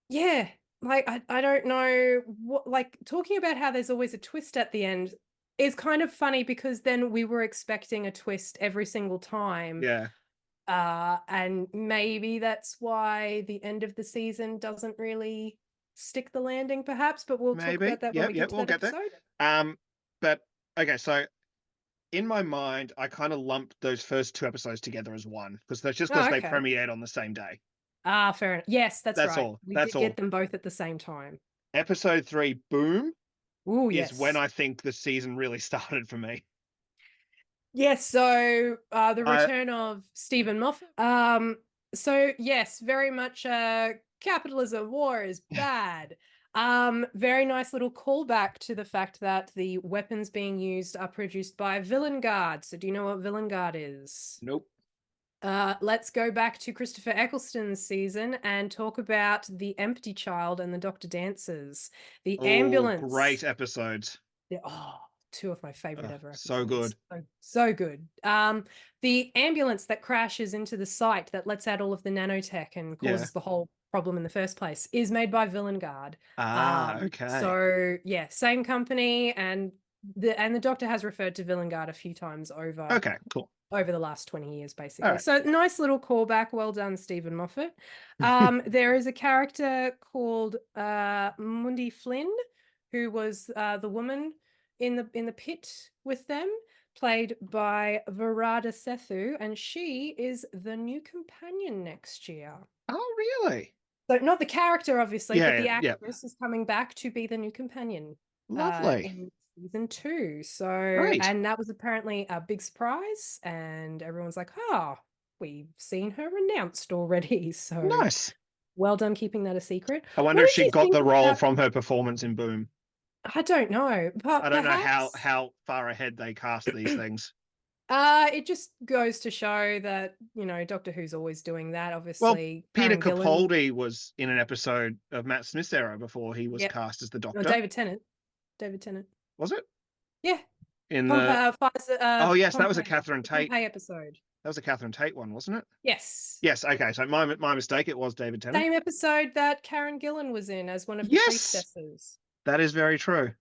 yeah, like I don't know what, like, talking about how there's always a twist at the end is kind of funny, because then we were expecting a twist every single time. Yeah. And maybe that's why the end of the season doesn't really stick the landing, perhaps, but we'll talk Maybe. about that when Yep, we get yep, to we'll that get there. episode. Um, but okay, so in my mind, I kind of lumped those first two episodes together as one because that's just because Oh, they okay. premiered on the same day. Ah, fair enough. Yes, that's That's right. all. We That's did get all. them both at the same time. Episode three, Boom, Oh, is when yes. I think the season really started for me. Yes, so the I return of Stephen Moffat. So yes, very much capitalism, war is bad. Very nice little callback to the fact that the weapons being used are produced by Villain Guard. So do you know what Villain Guard is? Nope. Let's go back to Christopher Eccleston's season and talk about the Empty Child and the Doctor Dancers. The Oh, ambulance. great episodes. Oh, two of my favorite Oh, ever so episodes. good. So good. The ambulance that crashes into the site that lets out all of the nanotech and Yeah. causes the whole problem in the first place is made by Villain Guard. Ah, okay. So yeah, same company, and the Doctor has referred to Villain Guard a few times Okay, cool. over the last 20 years, All basically. right. So nice little callback. Well done, Stephen Moffat. There is a character called Mundi Flynn, who was the woman in the pit with them, played by Varada Sethu, and she is the new companion next year. Oh, really? So not the character, obviously, but Yeah, the yeah, yeah. actress is coming back to be the new companion Lovely. in season 2. So, Great. and that was apparently a big surprise, and everyone's like, oh, we've seen her announced already. So Nice. well done keeping that a secret. I wonder What if did she you got think the role about, from her performance in Boom. I don't know, I but don't know how perhaps how far ahead they cast these things. it just goes to show that, Doctor Who's always doing that. Well, Obviously, Peter Karen Gillan. Capaldi was in an episode of Matt Smith's era before he was Yep. cast as the No, Doctor. David Tennant. David Tennant. Was it? Yeah. In Pompeii, the Pfizer, Oh yes, that was a Pompeii, Catherine the Tate. Pompeii episode. That was a Catherine Tate one, wasn't it? Yes. Yes. Okay. So my mistake. It was David Tennant. Same episode that Karen Gillan was in as one of the Yes, priestesses. that is very true.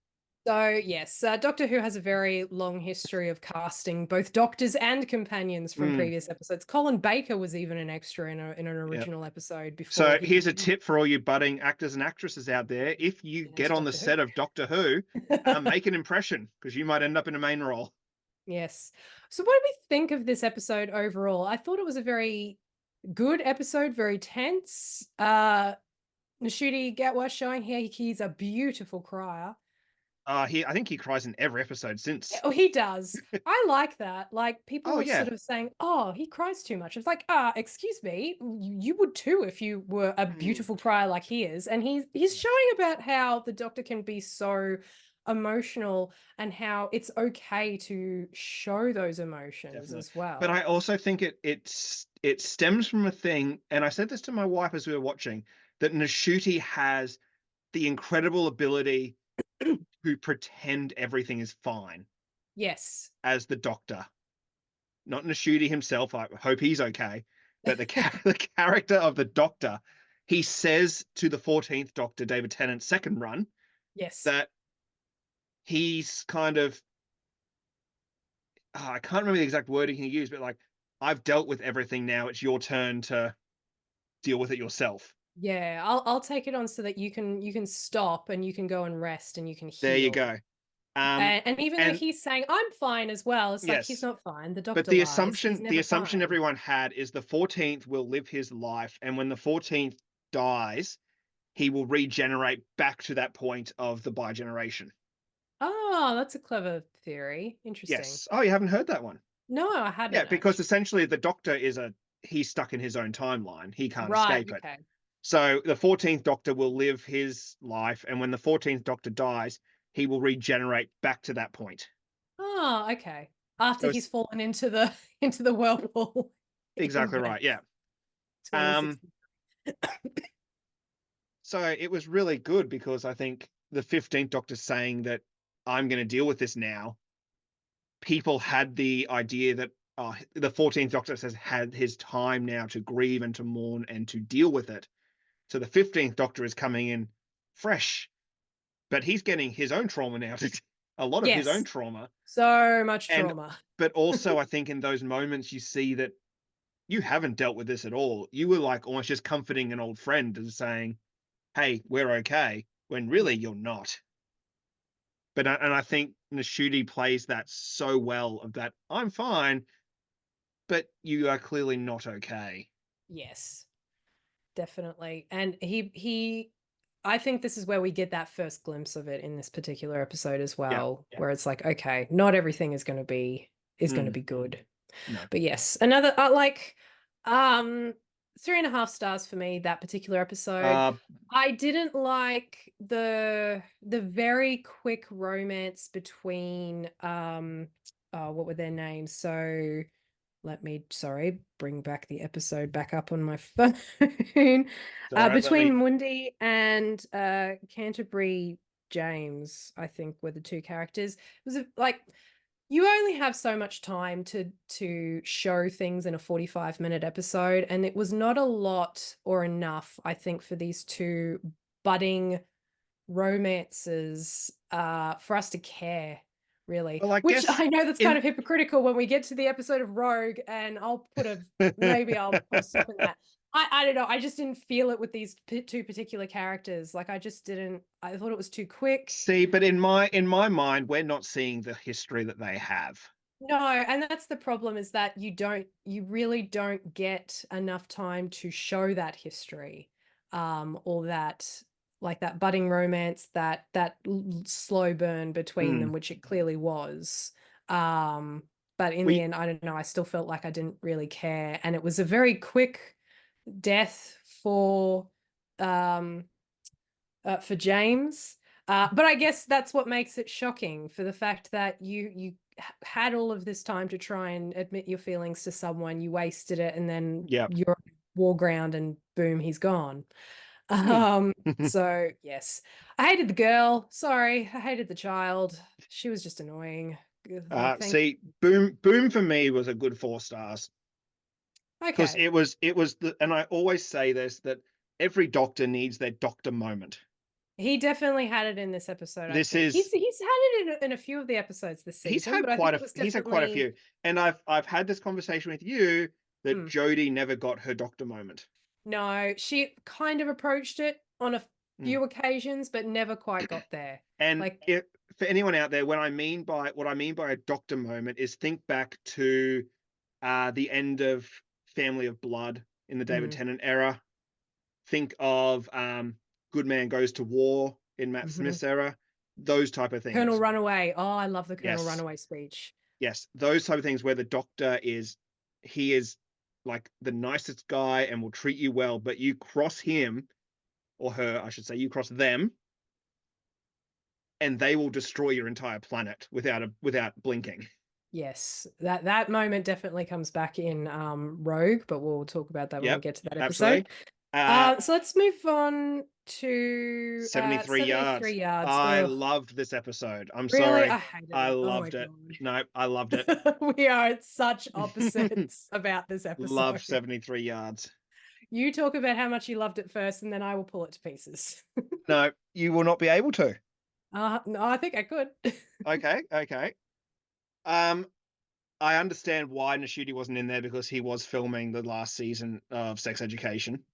So, yes, Doctor Who has a very long history of casting both doctors and companions from Mm, previous episodes. Colin Baker was even an extra in an yeah. original episode before So he here's a became tip for all you budding actors and actresses out there. If you get into on the Doctor set of Doctor Who, Who. make an impression because you might end up in a main role. Yes. So, what do we think of this episode overall? I thought it was a very good episode, very tense. Ncuti Gatwa showing here he's a beautiful crier. I think he cries in every episode Yeah, since. oh, he does. I like that. Like people Oh are sort yeah. of saying, "Oh, he cries too much." It's like, excuse me, you would too if you were a Mm, beautiful crier like he is. And he's showing about how the Doctor can be so emotional and how it's okay to show those emotions definitely. as But well. I also think it stems from a thing, and I said this to my wife as we were watching, that Nashuti has the incredible ability to pretend everything is fine Yes. as the Doctor. Not Nashuti himself. I hope he's okay. But the character of the Doctor, he says to the 14th Doctor, David Tennant's second run, Yes. that he's kind of, I can't remember the exact wording he used, but like, I've dealt with everything now. It's your turn to deal with it yourself. Yeah, I'll take it on so that you can stop and you can go and rest and you can There you heal. go. Um, And even though and he's saying I'm fine as well, it's like he's yes, not fine. The but doctor the lies. He's assumption the never assumption fine. everyone had is the 14th will live his life, and when the 14th dies, he will regenerate back to that point of the bi-generation. Oh, that's a clever theory. Interesting. Yes. Oh, you haven't heard that one? No, I Yeah, hadn't because actually. essentially the Doctor is he's stuck in his own timeline. He can't Right, escape it. okay. So the 14th Doctor will live his life, and when the 14th Doctor dies, he will regenerate back to that point. Oh, okay. After So he's it's fallen into the into the whirlpool in exactly the right. Yeah. Um, 2060. so it was really good because I think the 15th Doctor saying that I'm going to deal with this now, people had the idea that the 14th Doctor has had his time now to grieve and to mourn and to deal with it. So the 15th Doctor is coming in fresh, but he's getting his own trauma now, a lot of his own Yes. trauma. So much And, trauma. but also, I think in those moments, you see that you haven't dealt with this at all. You were like almost just comforting an old friend and saying, hey, we're okay, when really Yeah. you're not. And I think Nashuti plays that so well of that I'm fine, but you are clearly not okay. Yes. Definitely. And he I think this is where we get that first glimpse of it in this particular episode as Yeah. well, where it's like, okay, not everything is going to Mm, be good. no. But yes, another um 3.5 stars for me, that particular episode. Uh, I didn't like the very quick romance between what were their names? So let me, sorry, bring back the episode back up on my phone. all right. Let Between me. Mundi and Canterbury James, I think were the two characters. It was like you only have so much time to show things in a 45-minute episode, and it was not a lot or enough, I think, for these two budding romances for us to care, really. Well, I Which guess I know that's kind in of hypocritical when we get to the episode of Rogue, and maybe I'll put a stop in that. I don't know. I just didn't feel it with these two particular characters. Like I just didn't. I thought it was too quick. see, but in my mind, we're not seeing the history that they have. No, and that's the problem is that you really don't get enough time to show that history, or that like that budding romance, that slow burn between them, Mm. which it clearly was. But in the We end, I don't know, I still felt like I didn't really care, and it was a very quick death um for James. But I guess that's what makes it shocking, for the fact that you had all of this time to try and admit your feelings to someone, you wasted it, and then yeah. you're on war ground and boom, he's gone. Mm. So yes, I hated the girl. Sorry, I hated the child. She was just annoying. Like, thank you. See, Boom for me was a good 4 stars because Okay. it was the, and I always say this, that every Doctor needs their Doctor moment. He definitely had it in this episode, I This think. is He's had it in a few of the episodes this season, but I think it was he's had quite a definitely few, and I've had this conversation with you that mm, Jodie never got her doctor moment. no, she kind of approached it on a Mm. few occasions, but never quite got there. And Like, if for anyone out there, what I mean by a doctor moment is think back to the end of Family of Blood in the David mm, Tennant era. Think of Good Man Goes to War in Matt mhm. Smith's era. Those type of Colonel things. Runaway. Oh, I love the Colonel Yes, Runaway speech. yes, those type of things where the doctor is he is like the nicest guy and will treat you well, but you cross him or her, I should say, you cross them, and they will destroy your entire planet without blinking. Yes, that moment definitely comes back in Rogue, but we'll talk about that when we Yep, get to that episode. absolutely. Uh, So let's move on to 73 73 yards. yards. I Ugh, loved this episode. I'm really? sorry. I hated I it. Oh my loved it. God. No, I loved it. We are at such opposites about this Love episode. 73 yards. You talk about how much you loved it first, and then I will pull it to pieces. No, you will not be able to. No, I think I could. Okay, okay. Um, I understand why Ncuti wasn't in there because he was filming the last season of Sex Education.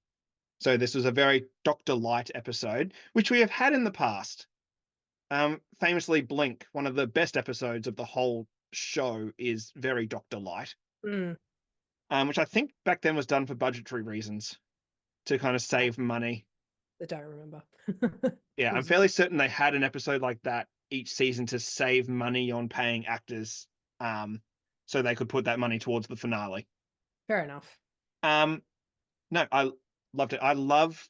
So this was a very Dr. Light episode, which we have had in the past. Famously, Blink, one of the best episodes of the whole show, is very Dr. Light, Mm, which I think back then was done for budgetary reasons to kind of I, save money. I don't remember. Yeah, It I'm was fairly certain they had an episode like that each season to save money on paying actors, so they could put that money towards the finale. fair enough. Um, no, I loved it. I love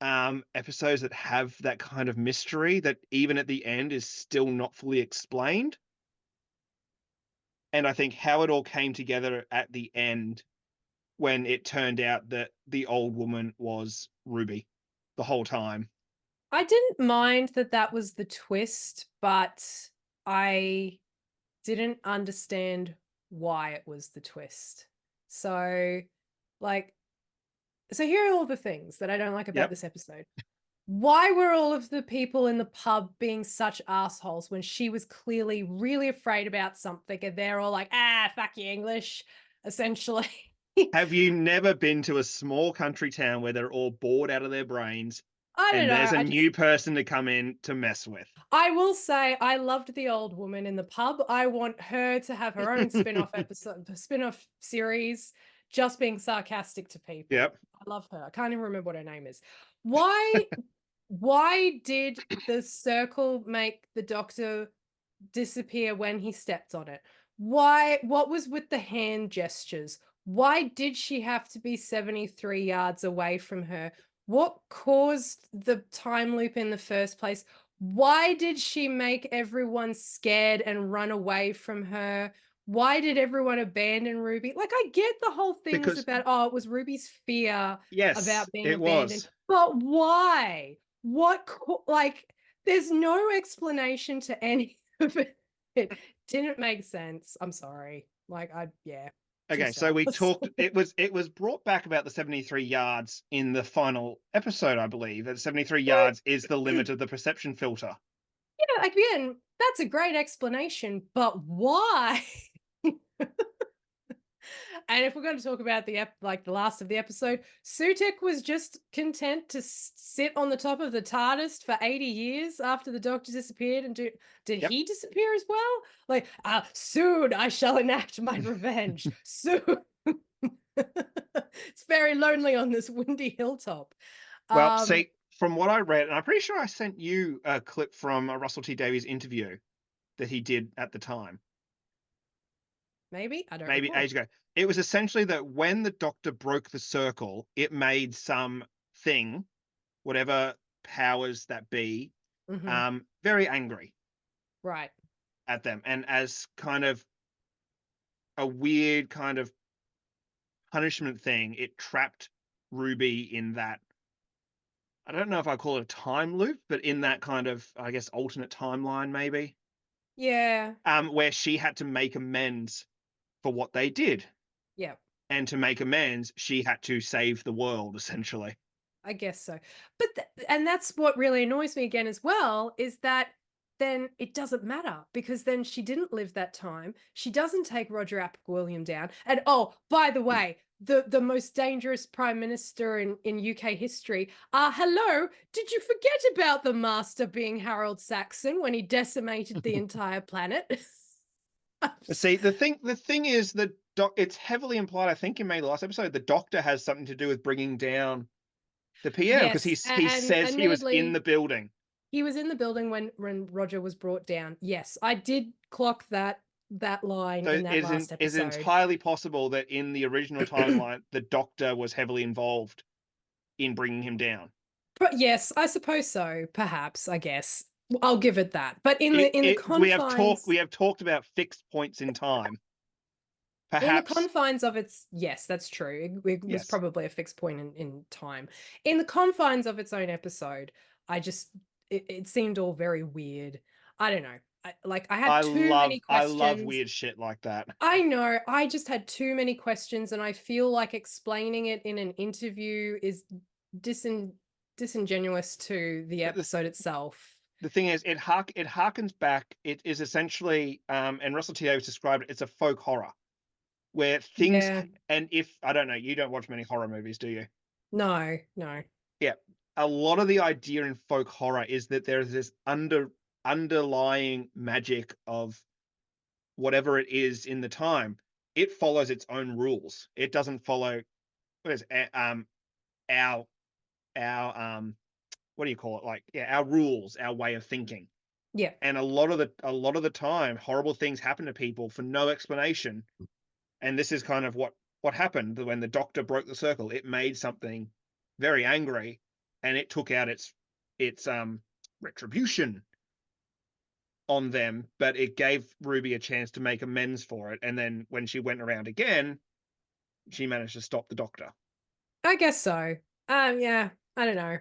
episodes that have that kind of mystery that even at the end is still not fully explained. And I think how it all came together at the end when it turned out that the old woman was Ruby the whole time. I didn't mind that that was the twist, but I didn't understand why it was the twist. So, like, so here are all the things that I don't like about Yep. this episode. Why were all of the people in the pub being such assholes when she was clearly really afraid about something and they're all like, fuck you, English, essentially? Have you never been to a small country town where they're all bored out of their brains I don't and know. there's a new person to come in to mess with? I will say I loved the old woman in the pub. I want her to have her own spin-off episode, spin-off series, just being sarcastic to people. Yep. I love her. I can't even remember what her name is. Why why did the circle make the doctor disappear when he stepped on it? What was with the hand gestures? Why did she have to be 73 yards away from her? What caused the time loop in the first place? Why did she make everyone scared and run away from her? Why did everyone abandon Ruby? Like, I get the whole thing was Because about, oh, it was Ruby's fear yes, about being it abandoned. was. But why? Like, there's no explanation to any of it. It didn't make sense. I'm sorry. Like, yeah, too Okay, so we selfless. talked it was brought back about the 73 yards in the final episode, I believe. That 73 yards is the limit of the perception filter. Yeah, again, that's a great explanation, but why? And if we're going to talk about like the last of the episode, Sutek was just content to sit on the top of the TARDIS for 80 years after the Doctor disappeared. And did Yep. he disappear as well? Like, soon I shall enact my revenge. Soon. It's very lonely on this windy hilltop. Well, Um, see, from what I read, and I'm pretty sure I sent you a clip from a Russell T Davies interview that he did at the time, maybe I don't maybe recall. age ago. It was essentially that when the Doctor broke the circle, it made some thing, whatever powers that be, Hmm. very angry Right. at them, and as kind of a weird kind of punishment thing, it trapped Ruby in that. I don't know if I call it a time loop, but in that kind of, I guess, alternate timeline, maybe, Yeah. where she had to make amends for what they did, Yeah. and to make amends, she had to save the world, essentially. I guess so. But and that's what really annoys me again as well, is that then it doesn't matter because then she didn't live that time. She doesn't take Roger William down. And oh, by the way, the most dangerous prime minister in UK history. Hello, did you forget about the master being Harold Saxon when he decimated the entire planet? See, the thing is that it's heavily implied, I think, in maybe the last episode, the Doctor has something to do with bringing down the PM because Yes, he and says he was in admittedly, the building. he was in the building when Roger was brought down. Yes, I did clock that line So in that last is episode. entirely possible that in the original timeline, the Doctor was heavily involved in bringing him down. But yes, I suppose so. Perhaps, I guess. I'll give it that. But in the We confines have talked about fixed points in time. in the Perhaps, confines of its, yes, that's true. It was yes. probably a fixed point in time. In the confines of its own episode, I just it seemed all very weird. I don't know. I had too many I love questions. weird shit like that. I know. I just had too many questions, and I feel like explaining it in an interview is disin disingenuous to the But episode itself. the thing is, it harkens back. It is essentially, and Russell T Davies described it. It's a folk horror where Yeah. and if I don't know, you don't watch many horror movies, do you? No, no. Yeah, a lot of the idea in folk horror is that there is this underlying magic of whatever it is in the time. It follows its own rules. It doesn't follow what is our what do you call it? Like, yeah, our rules, our way of thinking. Yeah. And a lot of the time, horrible things happen to people for no explanation. And this is kind of what happened when the Doctor broke the circle. It made something very angry, and it took out its retribution on them. But it gave Ruby a chance to make amends for it. And then when she went around again, she managed to stop the Doctor. I guess so. Yeah, I don't know.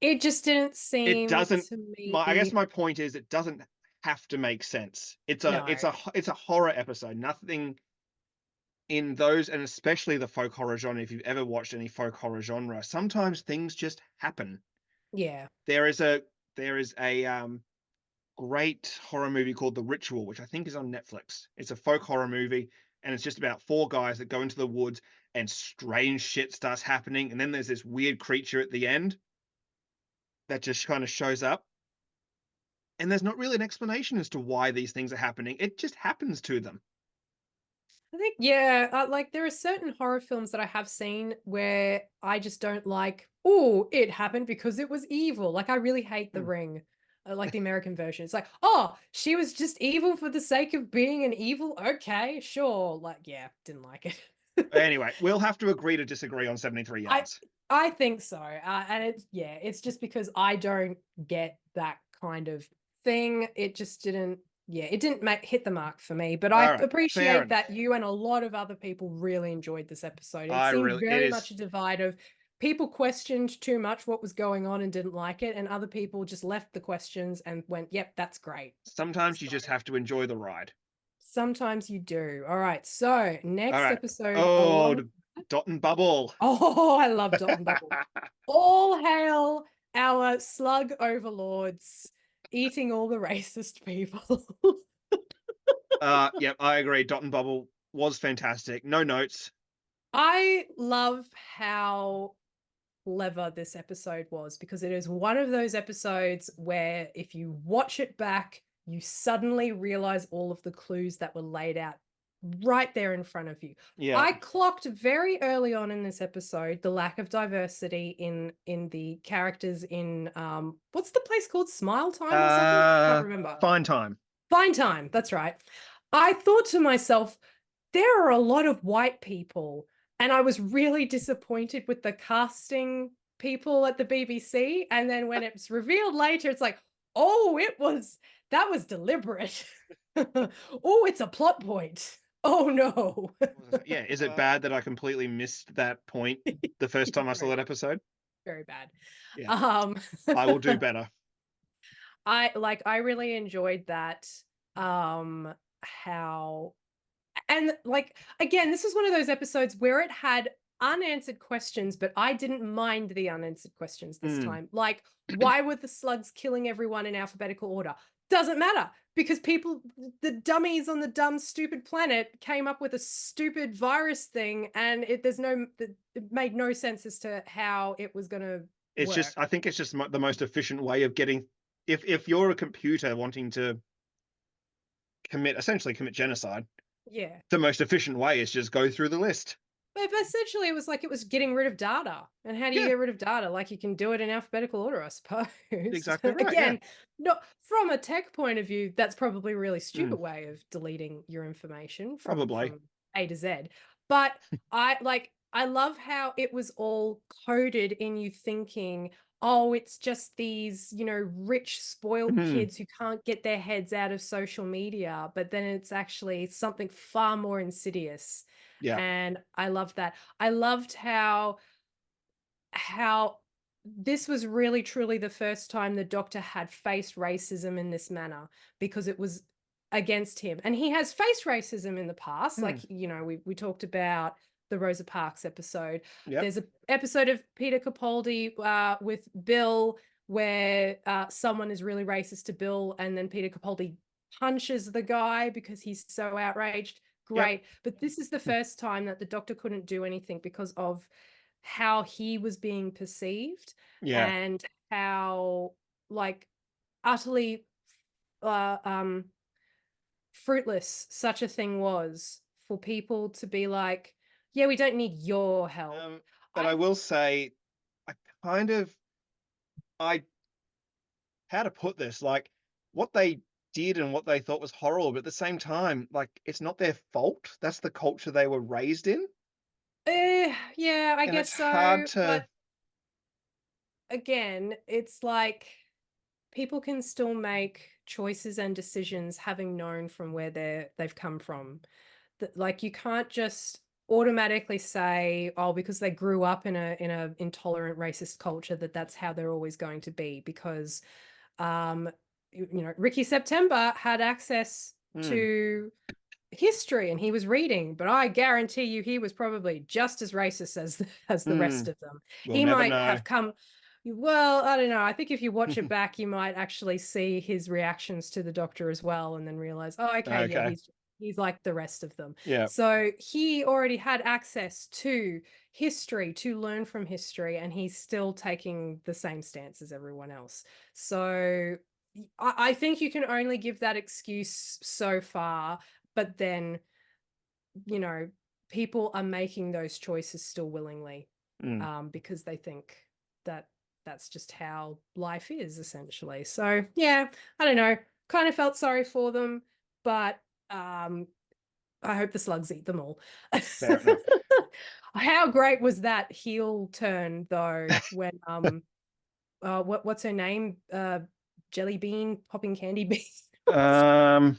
It just didn't It seem doesn't. to I guess me. my point is, it doesn't have to make sense. No. It's a horror episode. Nothing in those, and especially the folk horror genre, if you've ever watched any folk horror genre, sometimes things just happen. Yeah. There is a great horror movie called The Ritual, which I think is on Netflix. It's a folk horror movie, and it's just about four guys that go into the woods and strange shit starts happening, and then there's this weird creature at the end that just kind of shows up, and there's not really an explanation as to why these things are happening. It just happens to them. I think, yeah, like there are certain horror films that I have seen where I just don't like, oh, it happened because it was evil. Like I really hate The Hmm. Ring, like the American version. It's like, oh, she was just evil for the sake of being an evil. Okay, sure. Like, yeah, didn't like it. Anyway, we'll have to agree to disagree on 73 I yards. I think so. And it's, yeah, it's just because I don't get that kind of thing. It just didn't, yeah, it didn't hit the mark for me. But I All right, fair appreciate that enough. you and a lot of other people really enjoyed this episode. It I seemed really, it very much is. a divide of people questioned too much what was going on and didn't like it, and other people just left the questions and went, "Yep, that's great." Sometimes you So just have to enjoy the ride. sometimes you do. All right. So All next right. episode Oh, along. the Dot and Bubble. Oh, I love Dot and Bubble. All hail our slug overlords eating all the racist people. Yep, I agree. Dot and Bubble was fantastic. No notes. I love how clever this episode was because it is one of those episodes where if you watch it back, you suddenly realize all of the clues that were laid out right there in front of you. Yeah. I clocked very early on in this episode the lack of diversity in the characters in what's the place called? Smile Time or something? Can't remember. Fine time. Fine Time, that's right. I thought to myself, there are a lot of white people, and I was really disappointed with the casting people at the BBC. And then when it's revealed later, it's like, oh, that was deliberate. Oh, it's a plot point. Oh no. Yeah, is it bad that I completely missed that point the first time I saw very, that episode? very bad. Yeah, Um I will do better. I really enjoyed that how, and like again, this is one of those episodes where it had unanswered questions, but I didn't mind the unanswered questions this Mm. time. Like, why were the slugs killing everyone in alphabetical order? Doesn't matter, because people, the dummies on the dumb, stupid planet came up with a stupid virus thing, and it made no sense as to how it was going to It's just, work. I think it's just the most efficient way of getting, if you're a computer wanting to essentially commit genocide, Yeah. the most efficient way is just go through the list. But essentially, it was like it was getting rid of data. And how do you Yeah, get rid of data? Like, you can do it in alphabetical order, I suppose. exactly right. Yeah, Again, not from a tech point of view, that's probably a really stupid mm, way of deleting your information probably. from A to Z. But I love how it was all coded in you thinking, oh, it's just these, rich, spoiled Mm, kids who can't get their heads out of social media. But then it's actually something far more insidious, yeah. and I loved that. I loved how this was really truly the first time the Doctor had faced racism in this manner, because it was against him. And he has faced racism in the past. Like, Mm, we talked about the Rosa Parks episode. yep, There's a episode of Peter Capaldi with Bill, where someone is really racist to Bill, and then Peter Capaldi punches the guy because he's so outraged. yep. Great. But this is the Mm, first time that the Doctor couldn't do anything because of how he was being perceived, yeah. and how, like, utterly uh, um, fruitless such a thing was, for people to be like, yeah, we don't need your help. Um, but I I will say, I kind of, I how to put this, like what they did and what they thought was horrible, but at the same time, like it's not their fault. That's the culture they were raised in, Yeah, I and guess it's hard so, to. but again, it's like people can still make choices and decisions having known from where they've come from. That, like, you can't just automatically say, oh, because they grew up in a intolerant racist culture, that's how they're always going to be. Because um Ricky September had access Mm, to history, and he was reading, but I guarantee you he was probably just as racist as the rest mm, of them. we'll He never might know. have come, well, I don't know, I think if you watch it back, you might actually see his reactions to the Doctor as well, and then realize, oh, okay, yeah, Okay. he's like the rest of them. Yeah. So he already had access to history, to learn from history, and he's still taking the same stance as everyone else. So I think you can only give that excuse so far, but then, you know people are making those choices still willingly, Mm, because they think that that's just how life is, essentially. So yeah, I don't know, kind of felt sorry for them, but I hope the slugs eat them all. fair enough. How great was that heel turn though, when what's her name, jelly bean popping candy bean. Um,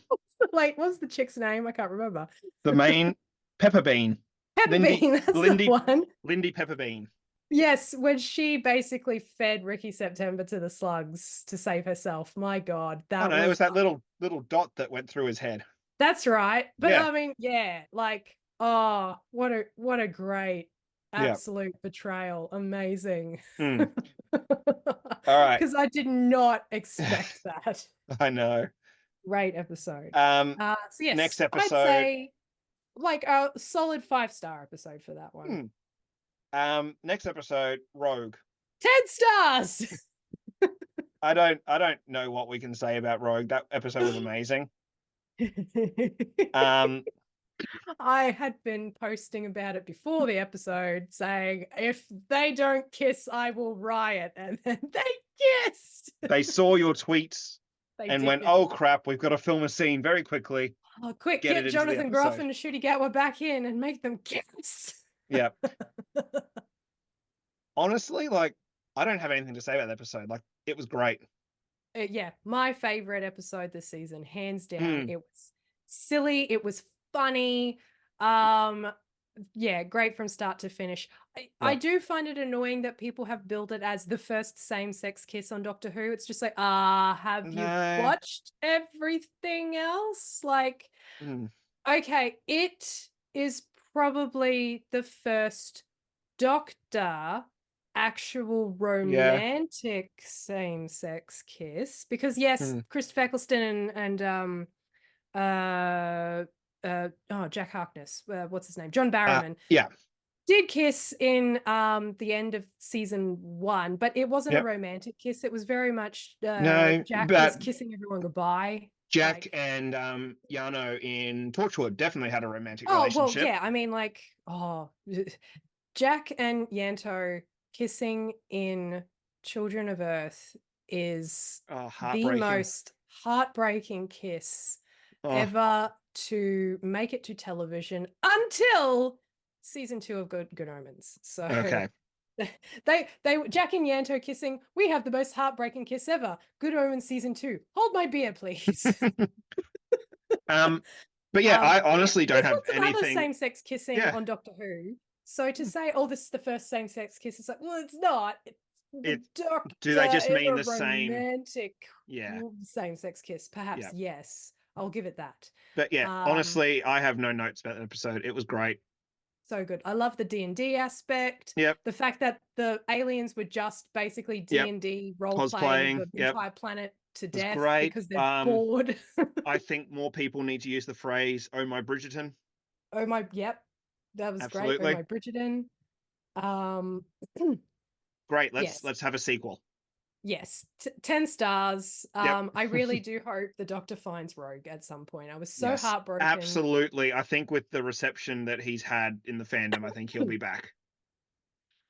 Wait, what's the chick's name? I can't remember. the main Pepper Bean, Pepper Lindy, Bean, that's the Lindy, one. Lindy Pepper Bean. Yes, when she basically fed Ricky September to the slugs to save herself. My God, Oh that no, it was was that little dot that went through his head. that's right. But Yeah, I mean, yeah, like, oh, what a great yeah. absolute betrayal. Amazing. Mm. All right. Because I did not expect that. I know. Great episode. Um, So next yes, I'd episode. say like a solid 5-star episode for that one. Hmm, next episode, Rogue. 10 stars. I don't know what we can say about Rogue. That episode was amazing. Um, I had been posting about it before the episode, saying, if they don't kiss, I will riot. And then they kissed. they saw your tweets They and went, did. "Oh crap, we've got to film a scene very quickly. Oh, quick, Get it get into the Jonathan Groff episode." and Ncuti Gatwa back in and make them kiss. Yeah. Honestly, like I don't have anything to say about the episode. Like it was great. Yeah, my favorite episode this season, hands down. Mm, It was silly, it was funny. Um, yeah, great from start to finish. I yeah. do find it annoying that people have billed it as the first same-sex kiss on Doctor Who. It's just like, have you No. watched everything else? Like, Mm, okay, it is probably the first Doctor actual Yeah. romantic same-sex kiss? Because yes, Mm. Christopher Eccleston and Jack Harkness, what's his name? John Barrowman Yeah. did kiss in the end of season 1, but it wasn't a Yep. romantic kiss. It was very much No, Jack was but kissing everyone goodbye. Jack Like, and Yano in Torchwood definitely had a romantic oh well, relationship. yeah. I mean, like, oh, Jack and Yanto kissing in Children of Earth is Oh, the heartbreaking. most heartbreaking kiss Oh, ever to make it to television until season 2 of Good Omens. So okay. they Jack and Yanto kissing. We have the most heartbreaking kiss ever. Good Omens season 2. Hold my beer, please. um, but yeah, I Yeah, honestly don't there's have lots of other anything. same-sex kissing Yeah, on Doctor Who. So to say, oh, this is the first same-sex kiss, it's like, well, it's not. It's the it. Do they Doctor just in mean a the same? romantic Yeah, same-sex kiss. yeah. Perhaps, yes. I'll give it that. But yeah, Um, honestly, I have no notes about the episode. It was great. so good. I love the D&D aspect. Yep, The fact that the aliens were just basically yep. D&D role-playing Cosplaying. the Yep, entire planet to was death great. because they're bored. I think more people need to use the phrase "Oh my Bridgerton." Oh my, yep. That was great. Oh Absolutely my Bridgerton. Um, great. Let's yes, let's have a sequel. yes, 10 stars. Yep. I really do hope the Doctor finds Rogue at some point. I was so Yes, heartbroken. absolutely. I think with the reception that he's had in the fandom, I think he'll be back.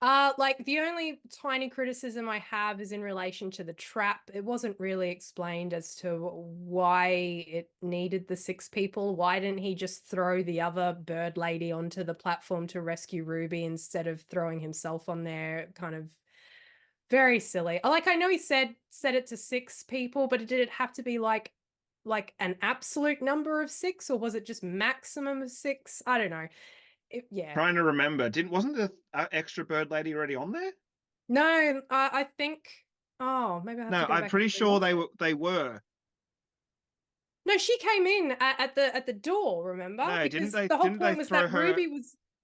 Like the only tiny criticism I have is in relation to the trap. It wasn't really explained as to why it needed the 6 people. Why didn't he just throw the other bird lady onto the platform to rescue Ruby instead of throwing himself on there? Kind of very silly. Like, I know he said it to 6 people, but did it have to be like an absolute number of 6, or was it just maximum of 6? I don't know. Yeah. Trying to remember, didn't wasn't the extra bird lady already on there? No, I think. Oh, maybe I have to No, go I'm back and pretty sure rewatch they it. were. They were. No, she came in at the door. Remember, No, didn't because they? the whole Didn't they point was throw that her?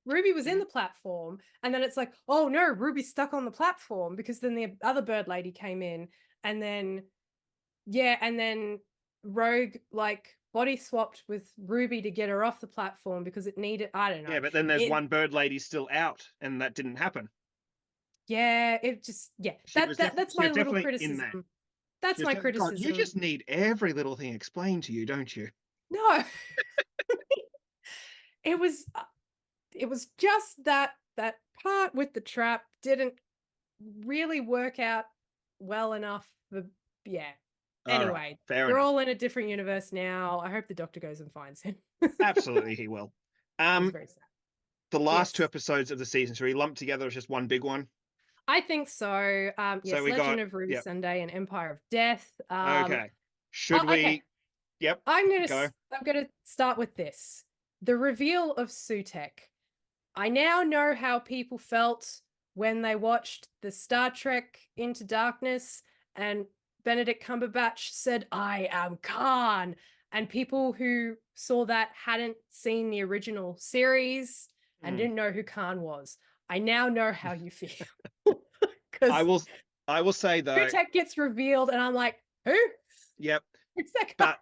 Ruby was in the Didn't? platform, and then it's like, oh no, Ruby's stuck on the platform because then the other bird lady came in, and then yeah, and then Rogue like body swapped with Ruby to get her off the platform because it needed. I don't Yeah, know. but then there's It one bird lady still out, and that didn't happen. Yeah, it just yeah. She was That's she my was little definitely in there. criticism. She That's was my definitely. God, you criticism. just need every little thing explained to you, don't you? No, it was it was just that part with the trap didn't really work out well enough for yeah. All right, Anyway, fair they're enough. all in a different universe now. I hope the Doctor goes and finds him. Absolutely, he will. It was Um, very sad. the last 2 Yes, episodes of the season, so we lumped together as just one big one. I think so. So Yes, we Legend got, of Ruby yep. Sunday and Empire of Death. Okay. Should Oh, okay. we? Yep. Go. I'm gonna start with this. The reveal of Sutek. I now know how people felt when they watched the Star Trek Into Darkness and Benedict Cumberbatch said, I am Khan. And people who saw that hadn't seen the original series and Mm. didn't know who Khan was. I now know how you feel. I Because will. I will say though. Sutek gets revealed and I'm like, who? Yep. Who's that guy? But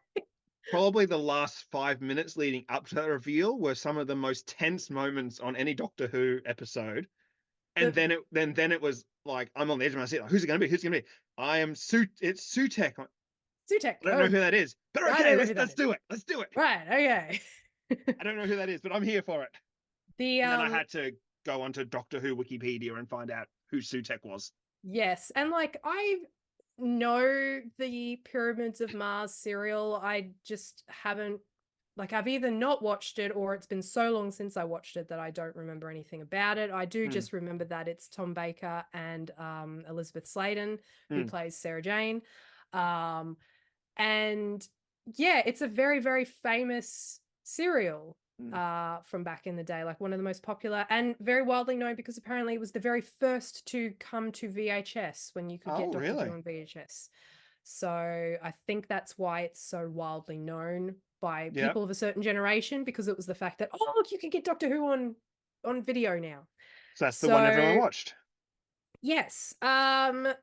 probably the last 5 minutes leading up to that reveal were some of the most tense moments on any Doctor Who episode. And The then it was like I'm on the edge of my seat. Like, who's it going to be? Who's it going to be? I am It's Sutek. I Sutek. don't know Oh, who that is, but I okay, don't know let's who that let's is. do it. Let's do it. Right, okay. I don't know who that is, but I'm here for it. The And then I had to go onto Doctor Who Wikipedia and find out who Sutek was. Yes, and like I know the Pyramids of Mars serial. I just haven't like I've either not watched it or it's been so long since I watched it that I don't remember anything about it. I do Hmm. just remember that it's Tom Baker and Elizabeth Sladen who Hmm. plays Sarah Jane. Um, and yeah, it's a very, very famous serial Hmm. from back in the day, like one of the most popular and very widely known because apparently it was the very first to come to VHS when you could get Oh, Doctor Who really? on VHS. So I think that's why it's so wildly known by Yeah. people of a certain generation because it was the fact that, oh, look, you can get Doctor Who on video now. So that's the one everyone So watched. yes, I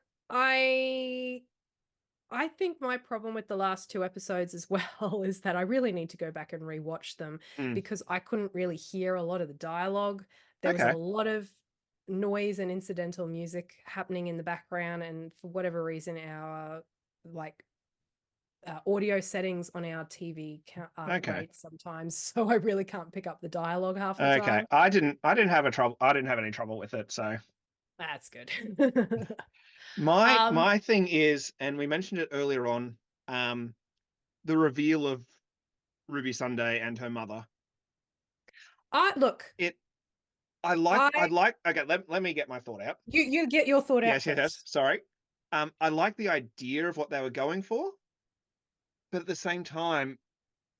I think my problem with the last 2 episodes as well is that I really need to go back and rewatch them Mm, because I couldn't really hear a lot of the dialogue. There was a okay. lot of noise and incidental music happening in the background, and for whatever reason, our, like, audio settings on our TV aren't Okay. great sometimes, so I really can't pick up the dialogue half the Okay. time. I didn't have any trouble with it. So That's good. my Um, my thing is, and we mentioned it earlier on, um, the reveal of Ruby Sunday and her mother. I look, It I I like okay, let me get my thought out. you get your thought out Yes, yes, yes. first. Sorry. I like the idea of what they were going for, but at the same time,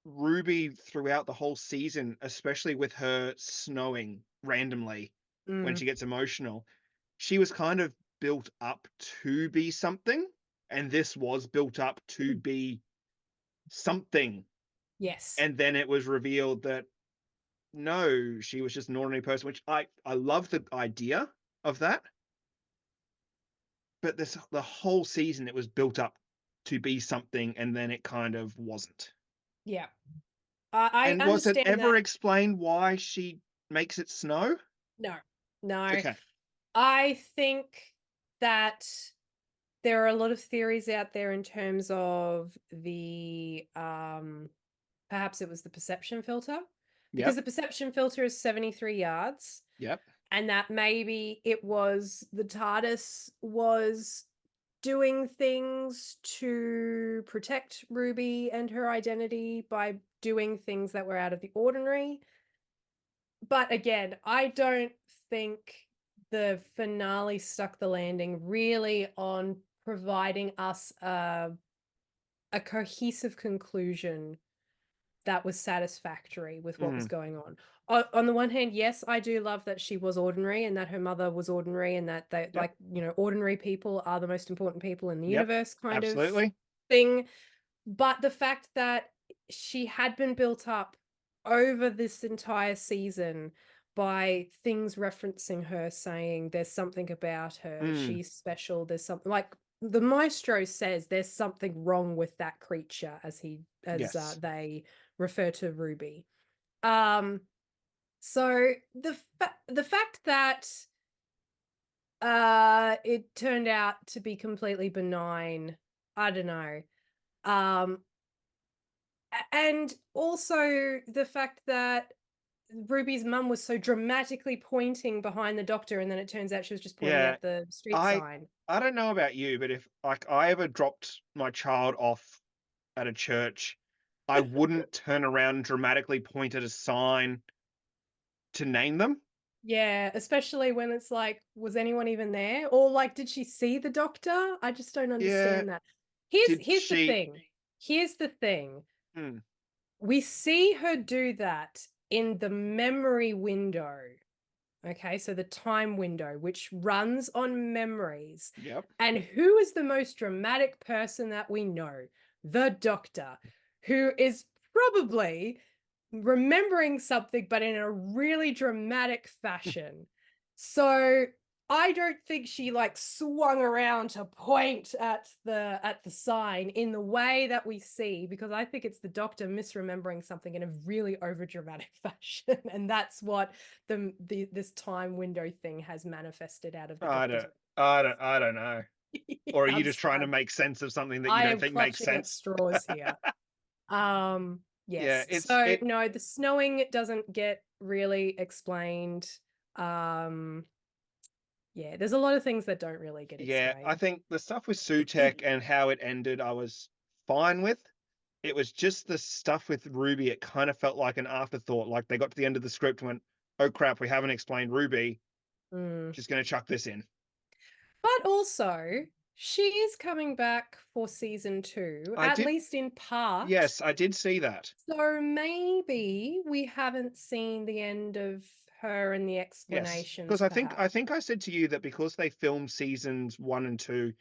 Ruby throughout the whole season, especially with her snowing randomly when Mm, she gets emotional, she was kind of built up to be something, and this was built up to be something. yes. And then it was revealed that no, she was just an ordinary person, which I love the idea of that, but this the whole season it was built up to be something, and then it kind of wasn't. Yeah. I And was it understand ever that. explained why she makes it snow? No. No. Okay. I think that there are a lot of theories out there in terms of the perhaps it was the perception filter, because Yep. the perception filter is 73 yards, Yep. and that maybe it was the TARDIS was doing things to protect Ruby and her identity by doing things that were out of the ordinary. But again, I don't think the finale stuck the landing really on providing us a cohesive conclusion that was satisfactory with what was Mm. going on. On the one hand, yes, I do love that she was ordinary and that her mother was ordinary and that they, Yep. like, ordinary people are the most important people in the Yep. universe kind of Absolutely. thing. But the fact that she had been built up over this entire season by things referencing her, saying there's something about her, Mm. she's special, there's something, like the maestro says there's something wrong with that creature, Yes. they refer to Ruby. Um so the fact that it turned out to be completely benign, I don't know. Um And also the fact that Ruby's mum was so dramatically pointing behind the doctor, and then it turns out she was just pointing Yeah. at the street I sign. I don't know about you, but if like I ever dropped my child off at a church, I wouldn't turn around and dramatically point at a sign to name them. Yeah, especially when it's like, was anyone even there? Or like, did she see the doctor? I just don't Yeah. understand that. Here's Did here's the she? thing. Here's the thing. Hmm. We see her do that in the memory window. Okay, so the time window, which runs on memories. Yep. And who is the most dramatic person that we know? The doctor, who is probably remembering something, but in a really dramatic fashion. So I don't think she like swung around to point at the sign in the way that we see, because I think it's the doctor misremembering something in a really overdramatic fashion, and that's what this time window thing has manifested out of the I doctor's. don't. I don't know. Or are you just trying to make sense of something that you I don't am think makes clutching at sense? straws here. Yeah. Yes. It's So it. no, the snowing doesn't get really explained. Um, yeah, there's a lot of things that don't really get Yeah. I explained. think the stuff with Sutek and how it ended, I was fine with. It was just the stuff with Ruby. It kind of felt like an afterthought. Like they got to the end of the script and went, "Oh crap, we haven't explained Ruby. Mm. Just going to chuck this in." But also, she is coming back for season 2, I at did. least in part. Yes, I did see that. So maybe we haven't seen the end of her and the Yes, because explanations, perhaps. I think I said to you that because they filmed seasons 1 and 2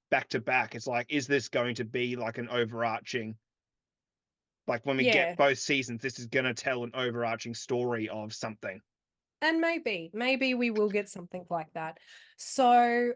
back to back, it's like, is this going to be like an overarching, like when we get Yeah. both seasons, this is going to tell an overarching story of something. And maybe we will get something like that. So,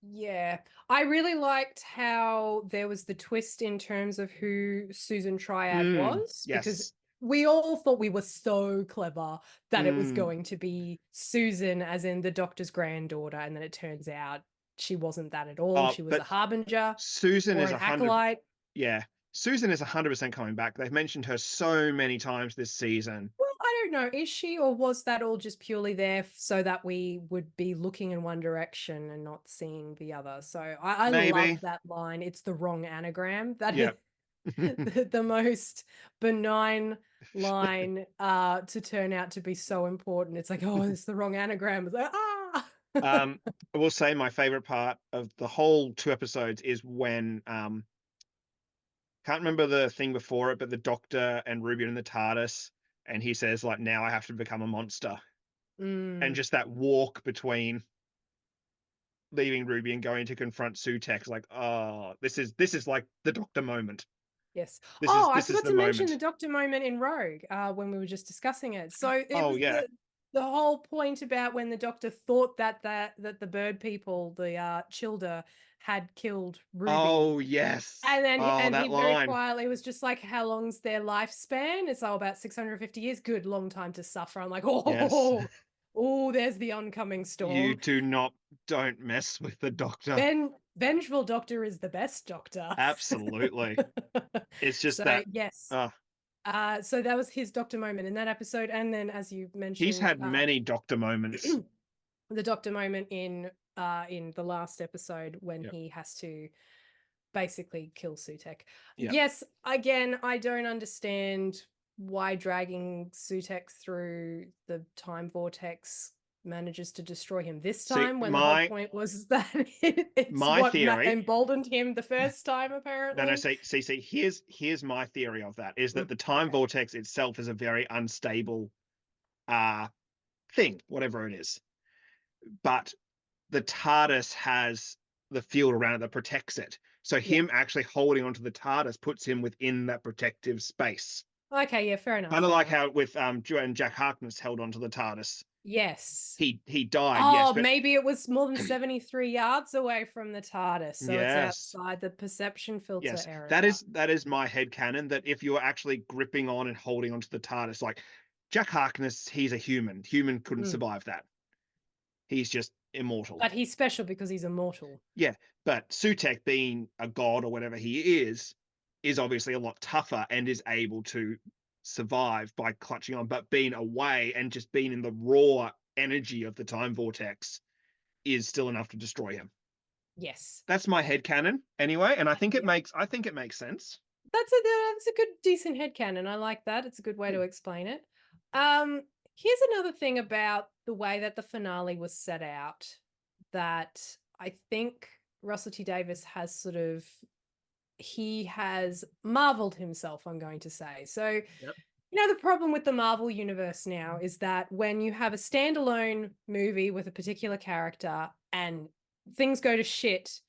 yeah, I really liked how there was the twist in terms of who Susan Triad was, because Yes. we all thought we were so clever that it was Mm. going to be Susan, as in the doctor's granddaughter, and then it turns out she wasn't that at all. She was a But harbinger Susan or is an 100. acolyte. Yeah. Susan is 100% coming back. They've mentioned her so many times this season. Well, I don't know. Is she, or was that all just purely there so that we would be looking in one direction and not seeing the other? So I love Maybe. that line. It's the wrong anagram. That is Yeah. the most benign line to turn out to be so important. It's like, oh, it's the wrong anagram. It's like, ah. I will say my favorite part of the whole 2 episodes is when can't remember the thing before it, but the Doctor and Ruby are in the TARDIS, and he says like, "Now I have to become a monster," and Mm, just that walk between leaving Ruby and going to confront Sutex, like, oh, this is like the Doctor moment. yes. This is Oh, I this is forgot the to mention the moment. Doctor moment in Rogue when we were just discussing it. So it Oh was yeah. the whole point about when the Doctor thought that the bird people, the Childer, had killed Ruby. Oh yes. And then Oh, he that very line. quietly was just like, how long's their lifespan? It's all about 650 years. Good, long time to suffer. I'm like, Yes. oh, there's the oncoming You storm. don't mess with the Doctor. Vengeful Doctor is the best Doctor. Absolutely. It's just So that yes. uh So that was his Doctor moment in that episode. And then, as you he's mentioned, had many Doctor moments. the Doctor moment in the last episode when Yep. he has to basically kill Sutek. Yep. Yes, again, I don't understand why dragging Sutek through the time vortex manages to destroy him this See, time, when the whole my point was that it's my what theory. emboldened him the first time, No, apparently. see. Here's my theory of that is that the time Okay. vortex itself is a very unstable uh thing, whatever it is. But the TARDIS has the field around it that protects it. So Yeah. him actually holding onto the TARDIS puts him within that protective space. Okay, yeah, fair enough, Kind of fair like enough. how with and Jack Harkness held onto the TARDIS. Yes. He died, yes, Oh, but maybe it was more than 73 yards away from the TARDIS, so it's yes. outside the perception filter Yes, area. that is my head canon. That if you're actually gripping on and holding onto the TARDIS, like Jack Harkness, he's a human. Human couldn't Mm. survive that. He's just immortal. But he's special because he's immortal. Yeah, but Sutek, being a god or whatever he is obviously a lot tougher and is able to survive by clutching on. But being away and just being in the raw energy of the time vortex is still enough to destroy him. Yes. That's my head canon anyway, and Yeah. I think it makes sense. That's a good decent headcanon. I like that. It's a good way Hmm. to explain it. Um, Here's another thing about the way that the finale was set out that I think Russell T Davies has he has marveled himself, I'm going to say. So, Yep. the problem with the Marvel universe now is that when you have a standalone movie with a particular character and things go to shit,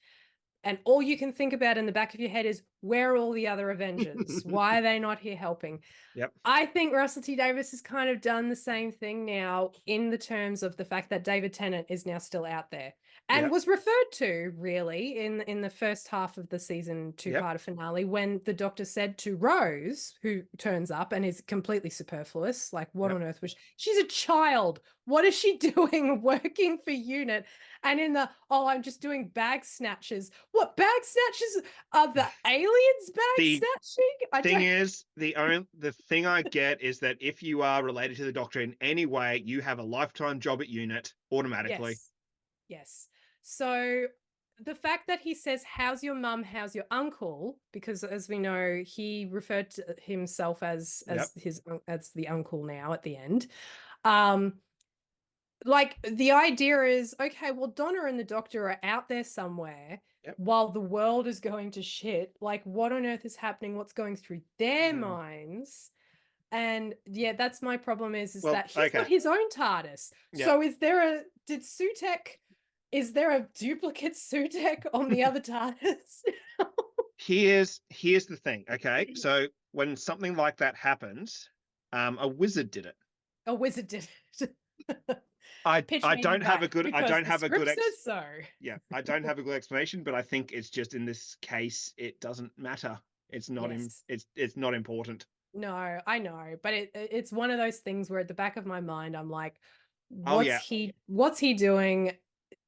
and all you can think about in the back of your head is, where are all the other Avengers? Why are they not here helping? Yep. I think Russell T Davies has kind of done the same thing now, in the terms of the fact that David Tennant is now still out there and Yep. was referred to, really, in the first half of the season Yep. two-part finale, when the Doctor said to Rose, who turns up and is completely superfluous, like, what Yep. on earth was she's a child. What is she doing working for UNIT? And in the, oh, I'm just doing bag snatches. What bag snatches are the aliens bag The snatching? I thing don't. is, the thing I get is that if you are related to the Doctor in any way, you have a lifetime job at UNIT automatically. Yes. Yes. So the fact that he says, how's your mum, how's your uncle, because as we know, he referred to himself as Yep. as the uncle now at the end. Um, like, the idea is, okay, well, Donna and the Doctor are out there somewhere Yep. while the world is going to shit. Like, what on earth is happening? What's going through their Mm. minds? And yeah, that's my problem, is Well, that he's got okay. his own TARDIS. Yep. So is there a duplicate Sutek on the other TARDIS? Here's the thing. Okay, so when something like that happens, a wizard did it. A wizard did it. Pitch I meeting don't have back a good I because don't the have a good script ex says so. yeah, I don't have a good explanation, but I think it's just in this case it doesn't matter. Yes. It's not important. No, I know, but it's one of those things where at the back of my mind I'm like, Oh yeah. what's he doing?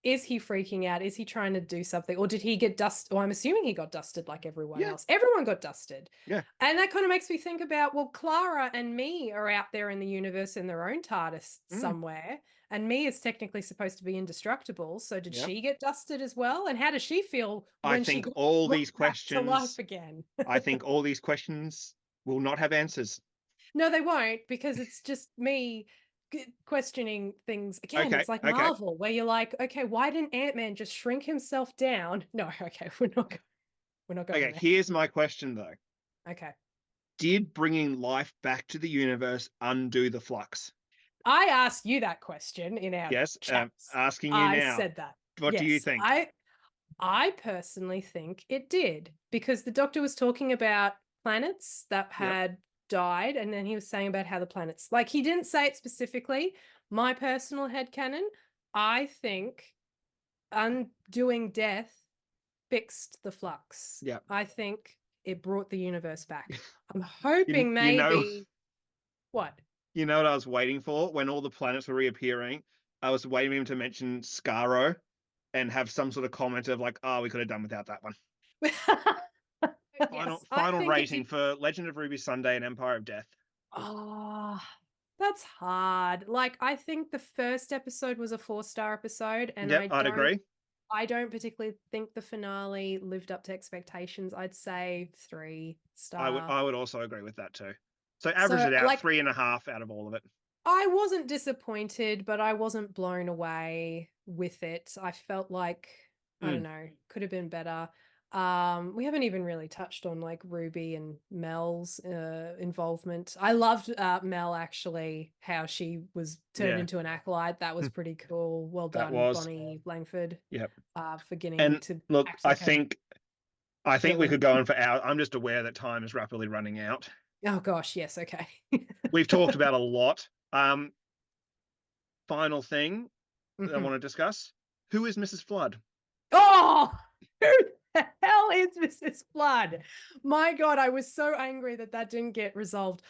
Is he freaking out? Is he trying to do something? Or did he get dusted? Well, I'm assuming he got dusted like everyone Yeah. else. Everyone got dusted. Yeah. And that kind of makes me think about, well, Clara and me are out there in the universe in their own TARDIS Mm, somewhere. And me is technically supposed to be indestructible. So did yeah. she get dusted as well? And how does she feel I when she think gets all brought these back to life questions again? I think all these questions will not have answers. No, they won't, because it's just me questioning things. Again, Okay. it's like Okay. Marvel, where you're like, okay, why didn't Ant-Man just shrink himself down? No, okay, we're not going Okay, there. here's my question though. Okay. Did bringing life back to the universe undo the flux? I asked you that question in our Yes, chats. asking you I now. said that. What do you Yes, think? I personally think it did, because the doctor was talking about planets that Yep. had died, and then he was saying about how the planets, like, he didn't say it specifically. My personal headcanon, I think undoing death fixed the flux. Yep. I think it brought the universe back. I'm You, hoping you know, maybe what? you know what I was waiting for when all the planets were reappearing? I was waiting for him to mention Skaro and have some sort of comment of like, oh, we could have done without that one. Yes, I Final think it rating did. for Legend of Ruby Sunday and Empire of Death. Oh, that's hard. Like, I think the first episode was a 4-star episode, and Yep, I'd agree. I don't particularly think the finale lived up to expectations. I'd say 3-star. I would also agree with that too. So average So, it out, like, 3.5 out of all of it. I wasn't disappointed, but I wasn't blown away with it. I felt like, I don't Mm, know, could have been better. We haven't even really touched on like Ruby and Mel's involvement. I loved Mel, actually, how she was turned yeah, into an acolyte. That was pretty cool. Well that done, was. Bonnie Langford, Yep. for getting And to look, act like a I think we villain. could go on for hours. I'm just aware that time is rapidly running out. Oh gosh, yes, okay. We've talked about a lot. Final thing that I Mhm. want to discuss. Who is Mrs. Flood? Oh, who the hell is Mrs. Flood? My God, I was so angry that that didn't get resolved.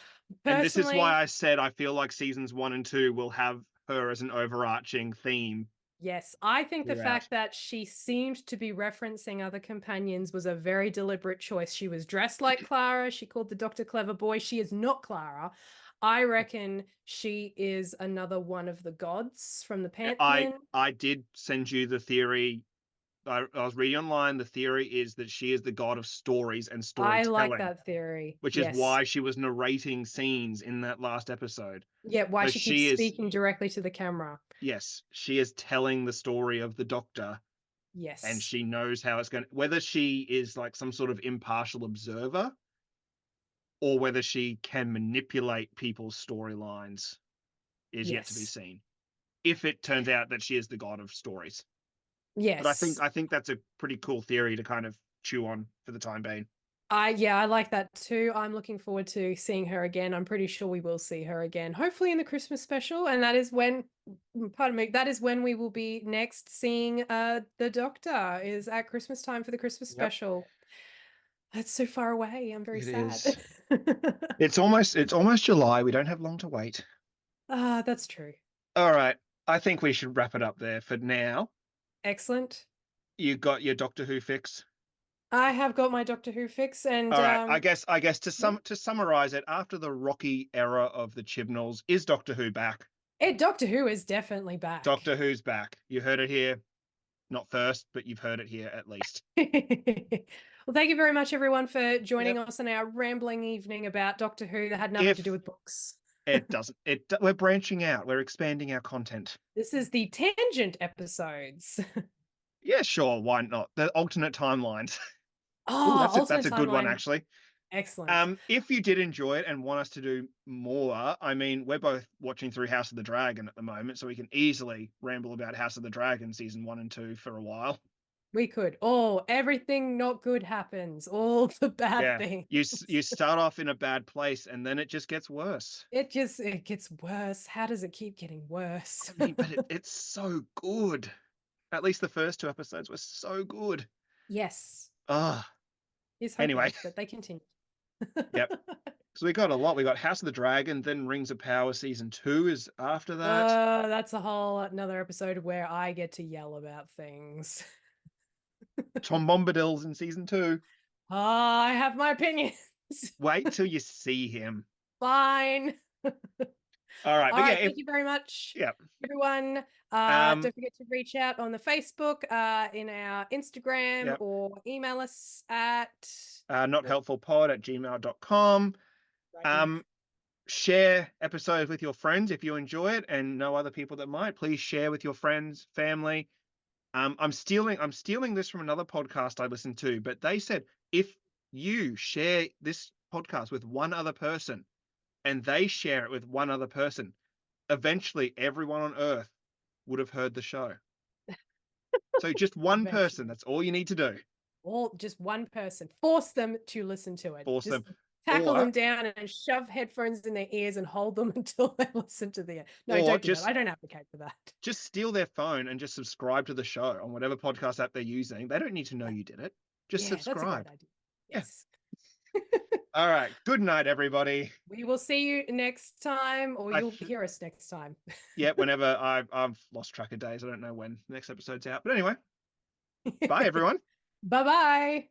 And this is why Personally, I said I feel like seasons 1 and 2 will have her as an overarching theme yes, I think the throughout. fact that she seemed to be referencing other companions was a very deliberate choice. She was dressed like Clara. She called the doctor clever boy. She is not Clara. I reckon she is another one of the gods from the pantheon. I did send you the theory. I was reading online. The theory is that she is the god of stories and I like storytelling, that theory. which is Yes. why she was narrating scenes in that last episode. Yeah, why So she keeps she is, speaking directly to the camera. yes, she is telling the story of the Doctor, and Yes. she knows how it's going. Whether she is like some sort of impartial observer or whether she can manipulate people's storylines is yet to be Yes. seen. If it turns out that she is the god of stories, but Yes. I think that's a pretty cool theory to kind of chew on for the time being. I like that too. I'm looking forward to seeing her again. I'm pretty sure we will see her again, hopefully in the Christmas special. And that is when, pardon me, that is when we will be next seeing the Doctor, is at Christmas time for the Christmas Yep, special. That's so far away. I'm very it sad. is. It's almost July. We don't have long to wait. Ah, that's true. All right, I think we should wrap it up there for now. Excellent. You got your Doctor Who fix. I have got my Doctor Who fix, and All right, I guess yeah. to summarize it, after the rocky era of the Chibnalls, is Doctor Who back? Doctor Who is definitely back. Doctor Who's back. You heard it here, not first, but you've heard it here at least. Well, thank you very much, everyone, for Yep. joining us on our rambling evening about Doctor Who that had nothing to do If with books. it doesn't, we're branching out. We're expanding our content. This is the tangent episodes. Yeah, sure. Why not? The alternate timelines. Oh, Oh, that's alternate a good one timeline. actually. Excellent. If you did enjoy it and want us to do more, I mean, we're both watching through House of the Dragon at the moment, so we can easily ramble about House of the Dragon season 1 and 2 for a while. We could. Oh, everything not good happens. All the bad Yeah. things. You start off in a bad place and then it just gets worse. It gets worse. How does it keep getting worse? I mean, but it's so good. At least the first 2 episodes were so good. Yes. Ah, He's anyway, hoping that they continue. yep. So we got a lot. We got House of the Dragon, then Rings of Power season 2 is after that. That's a whole another episode where I get to yell about things. Tom Bombadil's in season 2. I have my opinions. Wait till you see him. Fine. All right, All but yeah, right, thank you very much, yeah. everyone. Um, Don't forget to reach out on the Facebook, in our Instagram, yeah. or email us at nothelpfulpod@gmail.com. Right. Share episodes with your friends if you enjoy it and know other people that might. Please share with your friends, family. I'm stealing this from another podcast I listened to, but they said if you share this podcast with one other person and they share it with one other person, eventually everyone on Earth would have heard the show. So just one person, Eventually. that's all you need to do. Or just one person. Force them to listen to it. Force Just them. tackle Or them down and shove headphones in their ears and hold them until they listen to the end. No, or don't do that. just I don't advocate for that. just steal their phone and just subscribe to the show on whatever podcast app they're using. They don't need to know you did it. Just Yeah, that's a great subscribe. idea. Yeah. Yes. All right. Good night, everybody. We will see you next time, or you'll hear us next time. Yeah, whenever I've lost track of days. I don't know when the next episode's out. But anyway, bye everyone. Bye-bye.